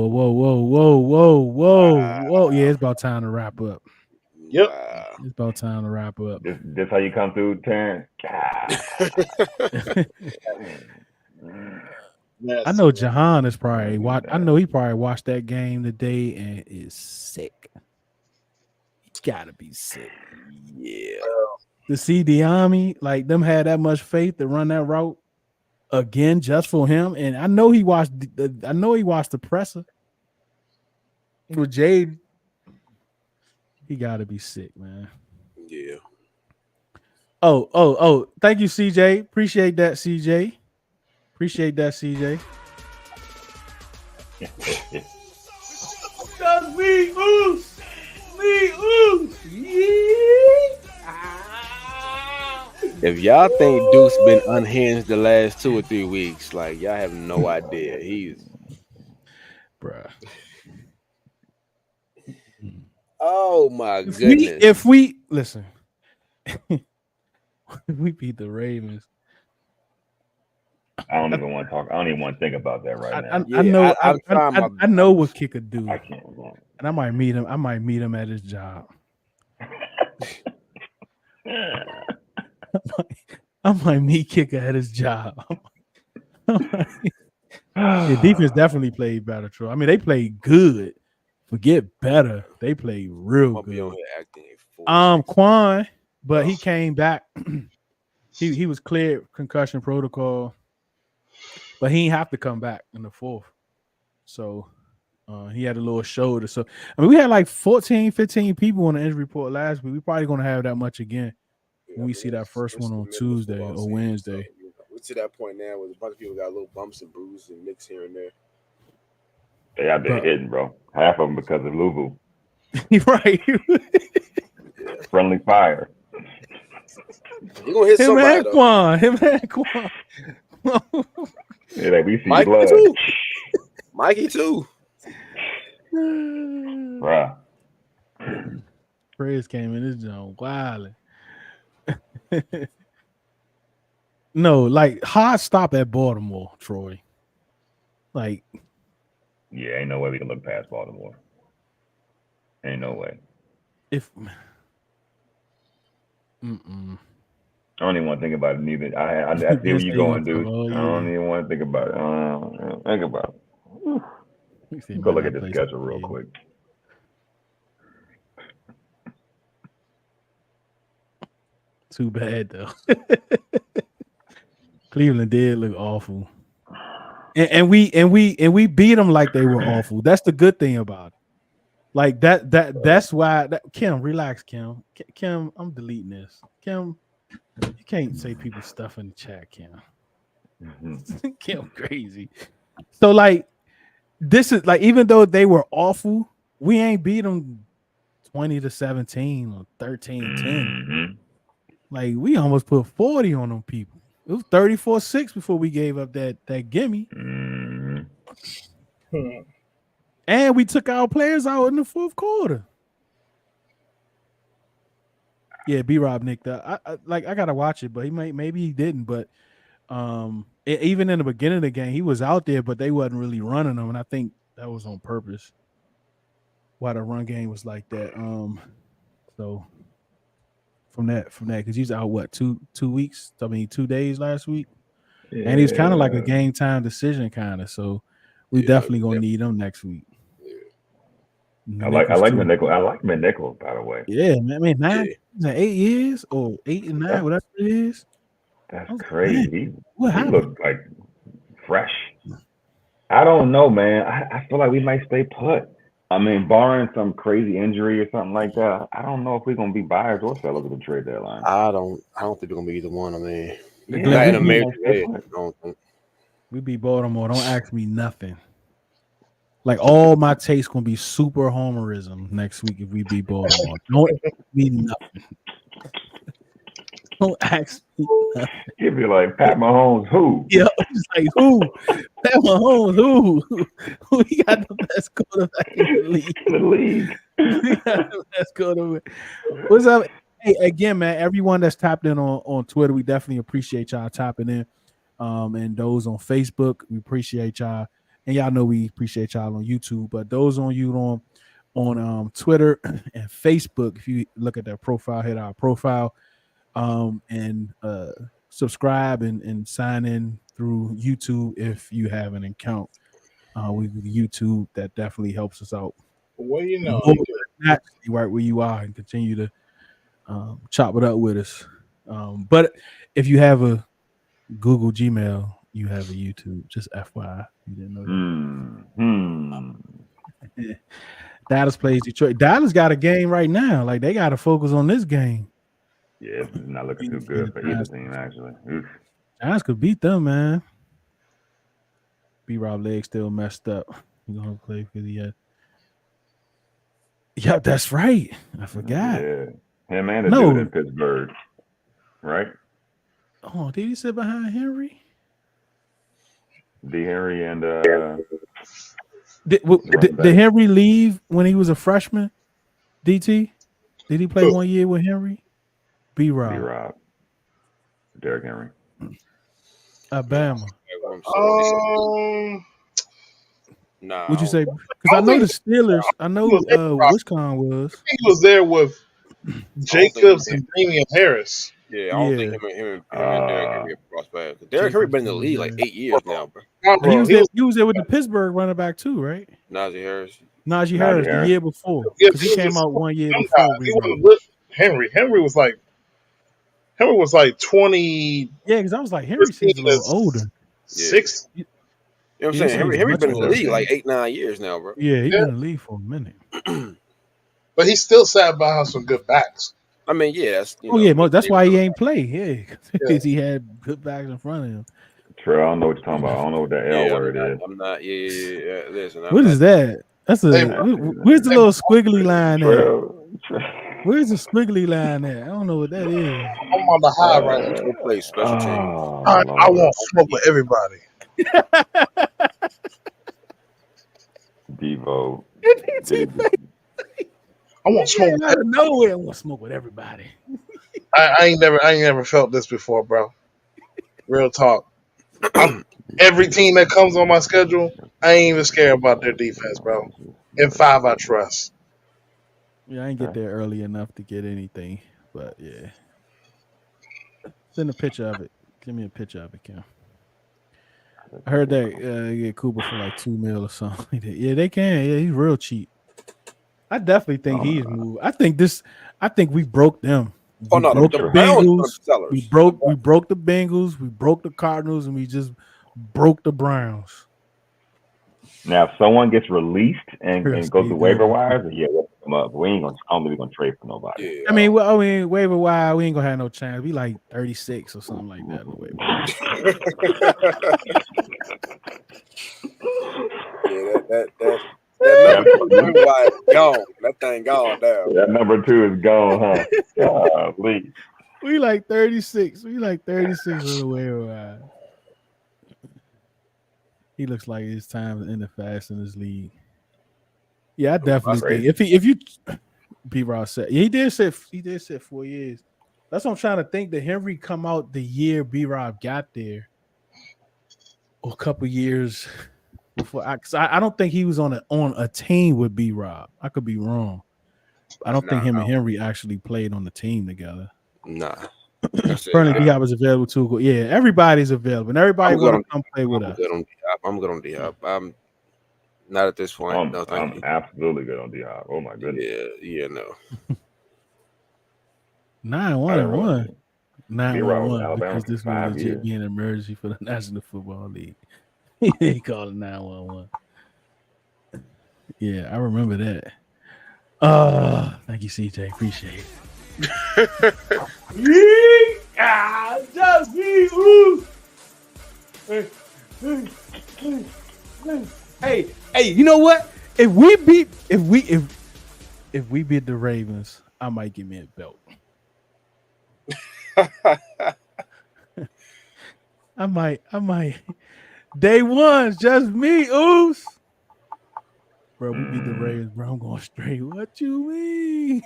Yeah, it's about time to wrap up. Yep. It's about time to wrap up. This how you come through, Terrence? I know Jahan is probably I know he probably watched that game today and is sick. He gotta be sick. yeah. To see the Army, like them had that much faith to run that route again just for him. And I know he watched the presser with Jayden. He gotta be sick, man. Yeah. Oh, thank you, CJ. Appreciate that, CJ. If y'all think Deuce been unhinged the last 2 or 3 weeks, like y'all have no idea. He's Bruh. Oh my goodness. If we listen, if we beat the Ravens. I don't even want to talk. I don't even want to think about that right now. I know what kicker do. I can't. And I might meet him. I might meet him at his job. I might meet kicker at his job. The defense definitely played better, Troy. I mean, they played good. Forget better. They played real good. Quan, but he came back. he was cleared concussion protocol, but he didn't have to come back in the 4th. So he had a little shoulder. So I mean, we had like 14, 15 people on the injury report last week. We're probably gonna have that much again when we see that first one on Tuesday or Wednesday. We're to that point now where a bunch of people got little bumps and bruises and nicks here and there. They out there hitting, bro. Half of them because of Louvu. Right. Friendly fire. You're gonna hit somebody. Him and Quan. Yeah, we see Mikey blood. too. Mikey too. Bruh. Prez came in this zone wilding. No, like hard stop at Baltimore, Troy. Like, yeah, ain't no way we can look past Baltimore. Ain't no way. If I don't even want to think about it neither. I see where This you're ain't going, gonna dude. cover all I year. don't even want to think about it. Think about it. Whew. He said, Let me go "Man, look I at the play schedule some real games." quick. Too bad though. Cleveland did look awful, and we beat them like they were awful. That's the good thing about it. Like that's why. Kim, relax, Kim. Kim, I'm deleting this. Kim, you can't say people stuff in the chat, Kim. Mm-hmm. Kim, crazy. So like, this is like, even though they were awful, we ain't beat them 20-17 or 13-10. Mm-hmm. Like, we almost put 40 on them people. It was 34-6 before we gave up that gimme. Mm-hmm. And we took our players out in the fourth quarter. Yeah, B-Rob nicked that. I gotta watch it, but maybe he didn't. But even in the beginning of the game, he was out there, but they wasn't really running them, and I think that was on purpose. Why the run game was like that. So from that, because he's out what 2 weeks? I mean 2 days last week. Yeah. And he's kind of like a game time decision kind of. So we definitely gonna need him next week. I like McNichols. I like McNichols, by the way. Yeah, man. I mean 8 years or 8 and 9, whatever it is. That's crazy. What he happened? looked like fresh. I don't know, man. I feel like we might stay put. I mean, barring some crazy injury or something like that, I don't know if we're gonna be buyers or sellers at the trade deadline. I don't think we're gonna be either one. I mean, We beat Baltimore. Don't ask me nothing. Like, all my takes gonna be super homerism next week if we beat Baltimore. Don't ask me nothing. Don't ask me nothing. He'd be like, Pat Mahomes, who? Yeah, it's like, who? Pat Mahomes, who? We got the best quarterback in the league. We got the best quarterback. What's up? Hey, again, man, everyone that's tapped in on Twitter, we definitely appreciate y'all tapping in. And those on Facebook, we appreciate y'all. And y'all know we appreciate y'all on YouTube. But those on you on Twitter and Facebook, if you look at that profile, hit our profile. And subscribe and sign in through YouTube if you have an account with YouTube. That definitely helps us out. Well, you know, naturally right where you are, and continue to chop it up with us. But if you have a Google Gmail, you have a YouTube. Just FYI, you didn't know that. Dallas plays Detroit. Dallas got a game right now. Like, they got to focus on this game. Yeah, it's not looking too good for either team, actually. Oof. Giants could beat them, man. B-Rob leg still messed up. He's gonna play for the. Yeah, that's right. I forgot. Yeah, him and the dude in Pittsburgh, right? Oh, did he sit behind Henry? D. Henry and did Henry leave when he was a freshman? DT, did he play 1 year with Henry? B-Rob. Derrick Henry. Alabama. No. What'd you say? Because I know the Steelers. I know Wisconsin was. He was there with Jacobs and Damian Harris. Yeah, I don't think him and Derrick Henry have crossed paths. Derrick Henry been in the league like 8 years now, bro. He was there with the Pittsburgh running back too, right? Najee Harris, the year before. Because he came out 1 year before. He wasn't with Henry. Henry was like 20. Yeah, because I was like, Henry seems a little older. 6. You know what I'm saying? Henry been in the league like 8-9 years now, bro. Yeah, he's been in the league for a minute. But he still sat behind some good backs. I mean, yeah. That's why he ain't play. Yeah, because he had good backs in front of him. True, I don't know what you're talking about. I don't know what that L word is. I'm not. Yeah. Listen. What is that? That's where's the little squiggly line at? Where's the squiggly line at? I don't know what that is. I'm on the high right now. Play special teams. I want smoke with everybody. Devo. I want smoke out of nowhere. I want to smoke with everybody. I ain't never felt this before, bro. Real talk. Every team that comes on my schedule, I ain't even scared about their defense, bro. In 5, I trust. Yeah, I ain't get there early enough to get anything, but yeah. Send a picture of it. Give me a picture of it, Kim. I heard that you get Cooper for like $2 million or something. Yeah, they can. Yeah, he's real cheap. I definitely think he's moved. I think we broke them. Oh We no, broke the the Browns are Bengals. sellers. We broke the Bengals. We broke the Cardinals, and we just broke the Browns. Now, if someone gets released and goes to waiver Good. wires, yeah, we'll pick them up. But we ain't gonna. I don't think we're gonna trade for nobody. Yeah, I mean, waiver wire, we ain't gonna have no chance. We like 36 or something like that. that number 2 wire is gone. That thing gone down. That number 2 is gone, huh? Please. We like 36. We like 36 on the waiver wire. He looks like it's time to end the fast in this league. Yeah, I definitely think if you B-Rob said he did say 4 years. That's what I'm trying to think. That Henry come out the year B-Rob got there, or a couple years before. I don't think he was on a team with B-Rob. I could be wrong. I don't think him and Henry actually played on the team together. Nah. Bernie D-Hop is available too. Yeah, everybody's available, and everybody want to come play with us. I'm good on D-Hop. I'm not at this point. No, thank you. I'm absolutely good on D-Hop. Oh my goodness. Yeah, no. 9-1-1. 9-1-1 because this was legit be an emergency for the National Football League. He called it 9-1-1. Yeah, I remember that. Thank you, CJ. Appreciate it. Just me. Hey, you know what? If we beat the Ravens, I might give me a belt. I might. Day one's just me, Oos. Bro, we beat the Ravens, bro. I'm going straight. What you mean?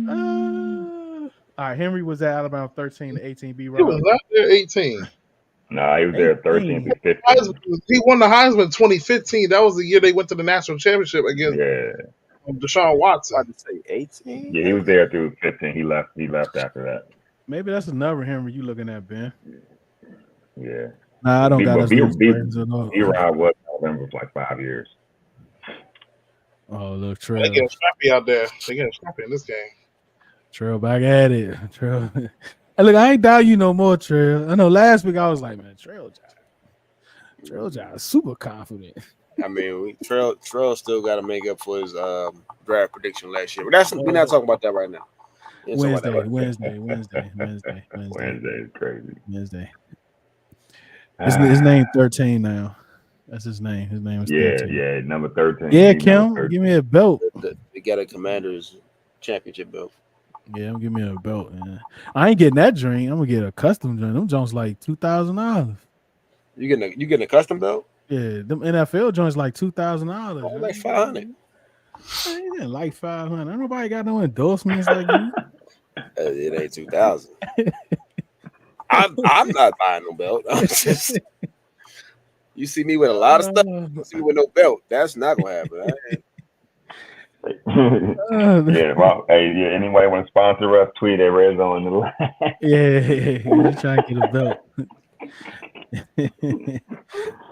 All right, Henry was at Alabama 13 to 18. He was not there 18. Nah, he was there 13 to 15. He won the Heisman in 2015. That was the year they went to the national championship against Deshaun Watson. I'd say 18. Yeah, he was there through 15. He left after that. Maybe that's another Henry you looking at, Ben. Yeah. Nah, I don't got us. B-Rob was Alabama for like 5 years. Oh, look, Trail. They getting scrappy out there. They getting scrappy in this game. Trail back at it. Trail. Hey, look, I ain't doubt you no more, Trail. I know last week I was like, man, Trail is super confident. I mean, Trail still got to make up for his draft prediction last year. But we're not talking about that right now. Wednesday is crazy. Wednesday. His name 13 now. That's his name. His name is 13. Yeah, number 13. Yeah, Kim, give me a belt. They got a Commanders championship belt. Yeah, give me a belt. Man. I ain't getting that drink. I'm gonna get a custom drink. Them joints like $2,000. You getting a custom belt? Yeah, them NFL joints like $2,000. Like $500. Like $500. Ain't nobody got no endorsements like you. It ain't 2,000. I'm not buying no belt. You see me with a lot of stuff. You see me with no belt. That's not gonna happen. Yeah, well, hey, yeah. Anybody want to sponsor us? Tweet at RedZoneinthelab. Yeah, trying to get a belt.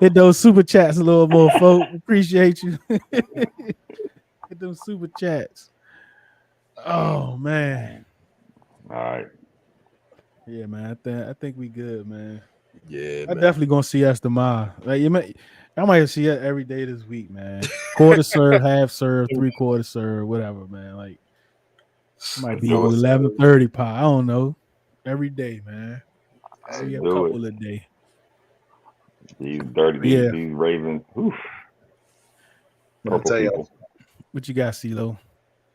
Hit those super chats a little more, folks. Appreciate you. Hit those super chats. Oh man. All right. Yeah, man. I think we good, man. Yeah, I'm definitely gonna see us tomorrow. Like I might see it every day this week, man. Quarter serve, half serve, 3/4 serve, whatever, man. Like might be 11:30 pie. I don't know. Every day, man. Maybe a couple a day. These dirty, these Ravens. Oof. I'll tell you. What you got, Ceelo?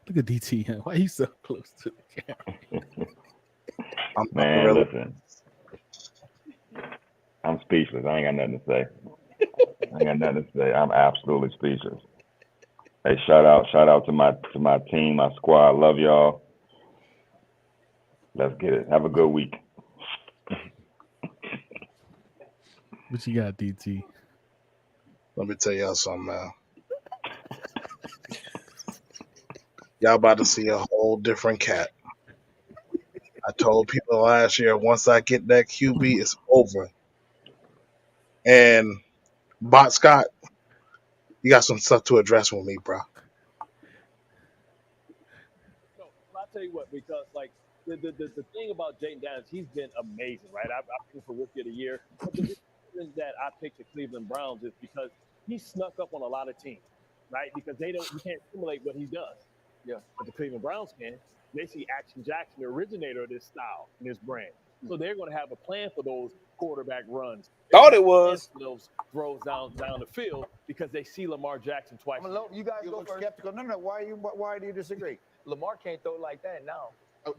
Look at DT. Why you so close to the camera? Man, listen. I'm speechless. I ain't got nothing to say. I'm absolutely speechless. Hey, shout out to my team, my squad. Love y'all. Let's get it. Have a good week. What you got, DT? Let me tell y'all something, man. Y'all about to see a whole different cat. I told people last year, once I get that QB, it's over. And Bot Scott, you got some stuff to address with me, bro. No, I'll tell you what, because like the thing about Jayden Daniels, he's been amazing, right? I picked him for Rookie of the Year. But the reason that I picked the Cleveland Browns is because he snuck up on a lot of teams, right? Because you can't simulate what he does. Yeah. But the Cleveland Browns can. They see Action Jackson, the originator of this style and this brand. So they're going to have a plan for those quarterback runs. Thought it was those throws down the field because they see Lamar Jackson twice. You guys look skeptical. No. Why do you disagree? Lamar can't throw like that now. Nope.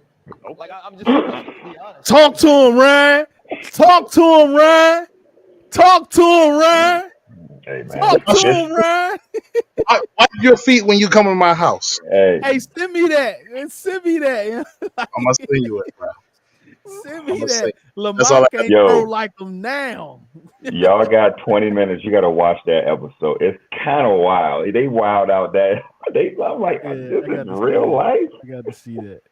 Like I'm just to be honest. Talk to him, Ryan. Talk to him, Ryan. Talk to him, Ryan. Hey, man. Talk to him, Ryan. Wipe your feet when you come in my house. Hey, send me that. Send me that. I'm gonna send you it, bro. Send me that. Lamar can't Yo. throw like him now. Y'all got 20 minutes. You got to watch that episode. It's kind of wild. They wild out that. I'm like, this is real life. I got to see that.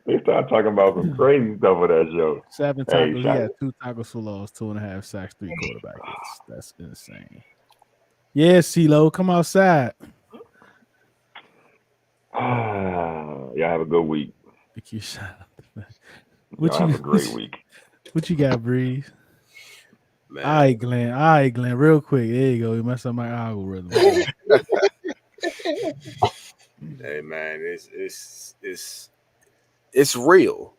They start talking about some crazy stuff with that show. 7 tackles. He had 2 tackles for loss, 2.5 sacks, 3 quarterback hits. That's insane. Yeah, Ceelo, come outside. Y'all have a good week. What Y'all have a great week. What you got, Breeze? Man. All right, Glenn. Real quick. There you go. You messed up my algorithm. Hey man, it's real.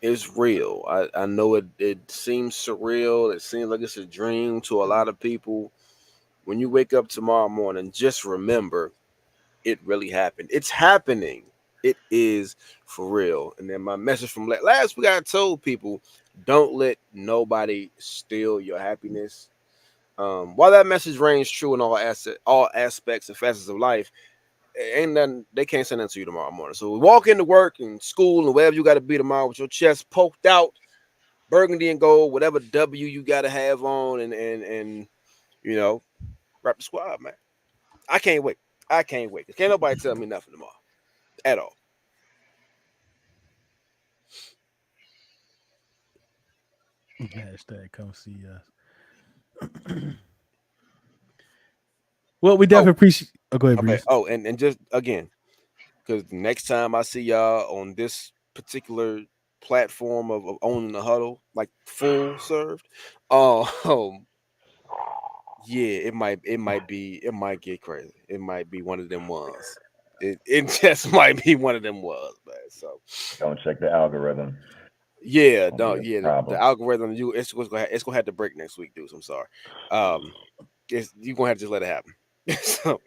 It's real. I know it seems surreal. It seems like it's a dream to a lot of people. When you wake up tomorrow morning, just remember it really happened. It's happening. It is for real. And then my message from last week, I told people, don't let nobody steal your happiness. While that message reigns true in all aspects and facets of life, ain't nothing, they can't send that to you tomorrow morning. So walk into work and school and wherever you got to be tomorrow with your chest poked out, burgundy and gold, whatever W you got to have on, and you know, rep the squad, man. I can't wait. Can't nobody tell me nothing tomorrow at all. Hashtag come see us. Well, we definitely appreciate. Oh, go ahead, Breeze. Oh, and just again, because next time I see y'all on this particular platform of owning the huddle, like full served, yeah, it might get crazy. It might be one of them ones. It just might be one of them ones, man. So don't check the algorithm. Yeah, don't. Yeah, the algorithm. It's gonna have to break next week, Deuce. I'm sorry. You're gonna have to just let it happen. So.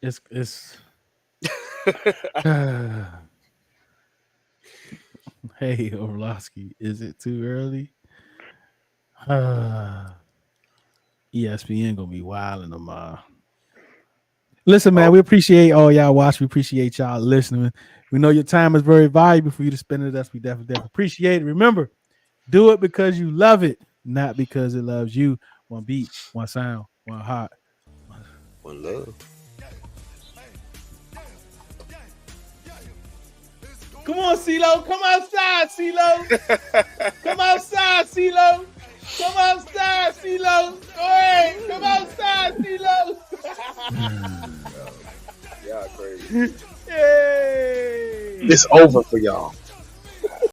It's Hey, Orlowski, is it too early? ESPN gonna be wilding tomorrow. Listen, man, we appreciate all y'all watching. We appreciate y'all listening. We know your time is very valuable for you to spend with us. We definitely appreciate it. Remember, do it because you love it, not because it loves you. One beat, one sound, one heart, one love. Come on, Ceelo. Come outside, Ceelo. Come outside, Ceelo. Come outside, Ceelo. Go ahead. Come outside, Ceelo. Y'all crazy. Yay. It's over for y'all.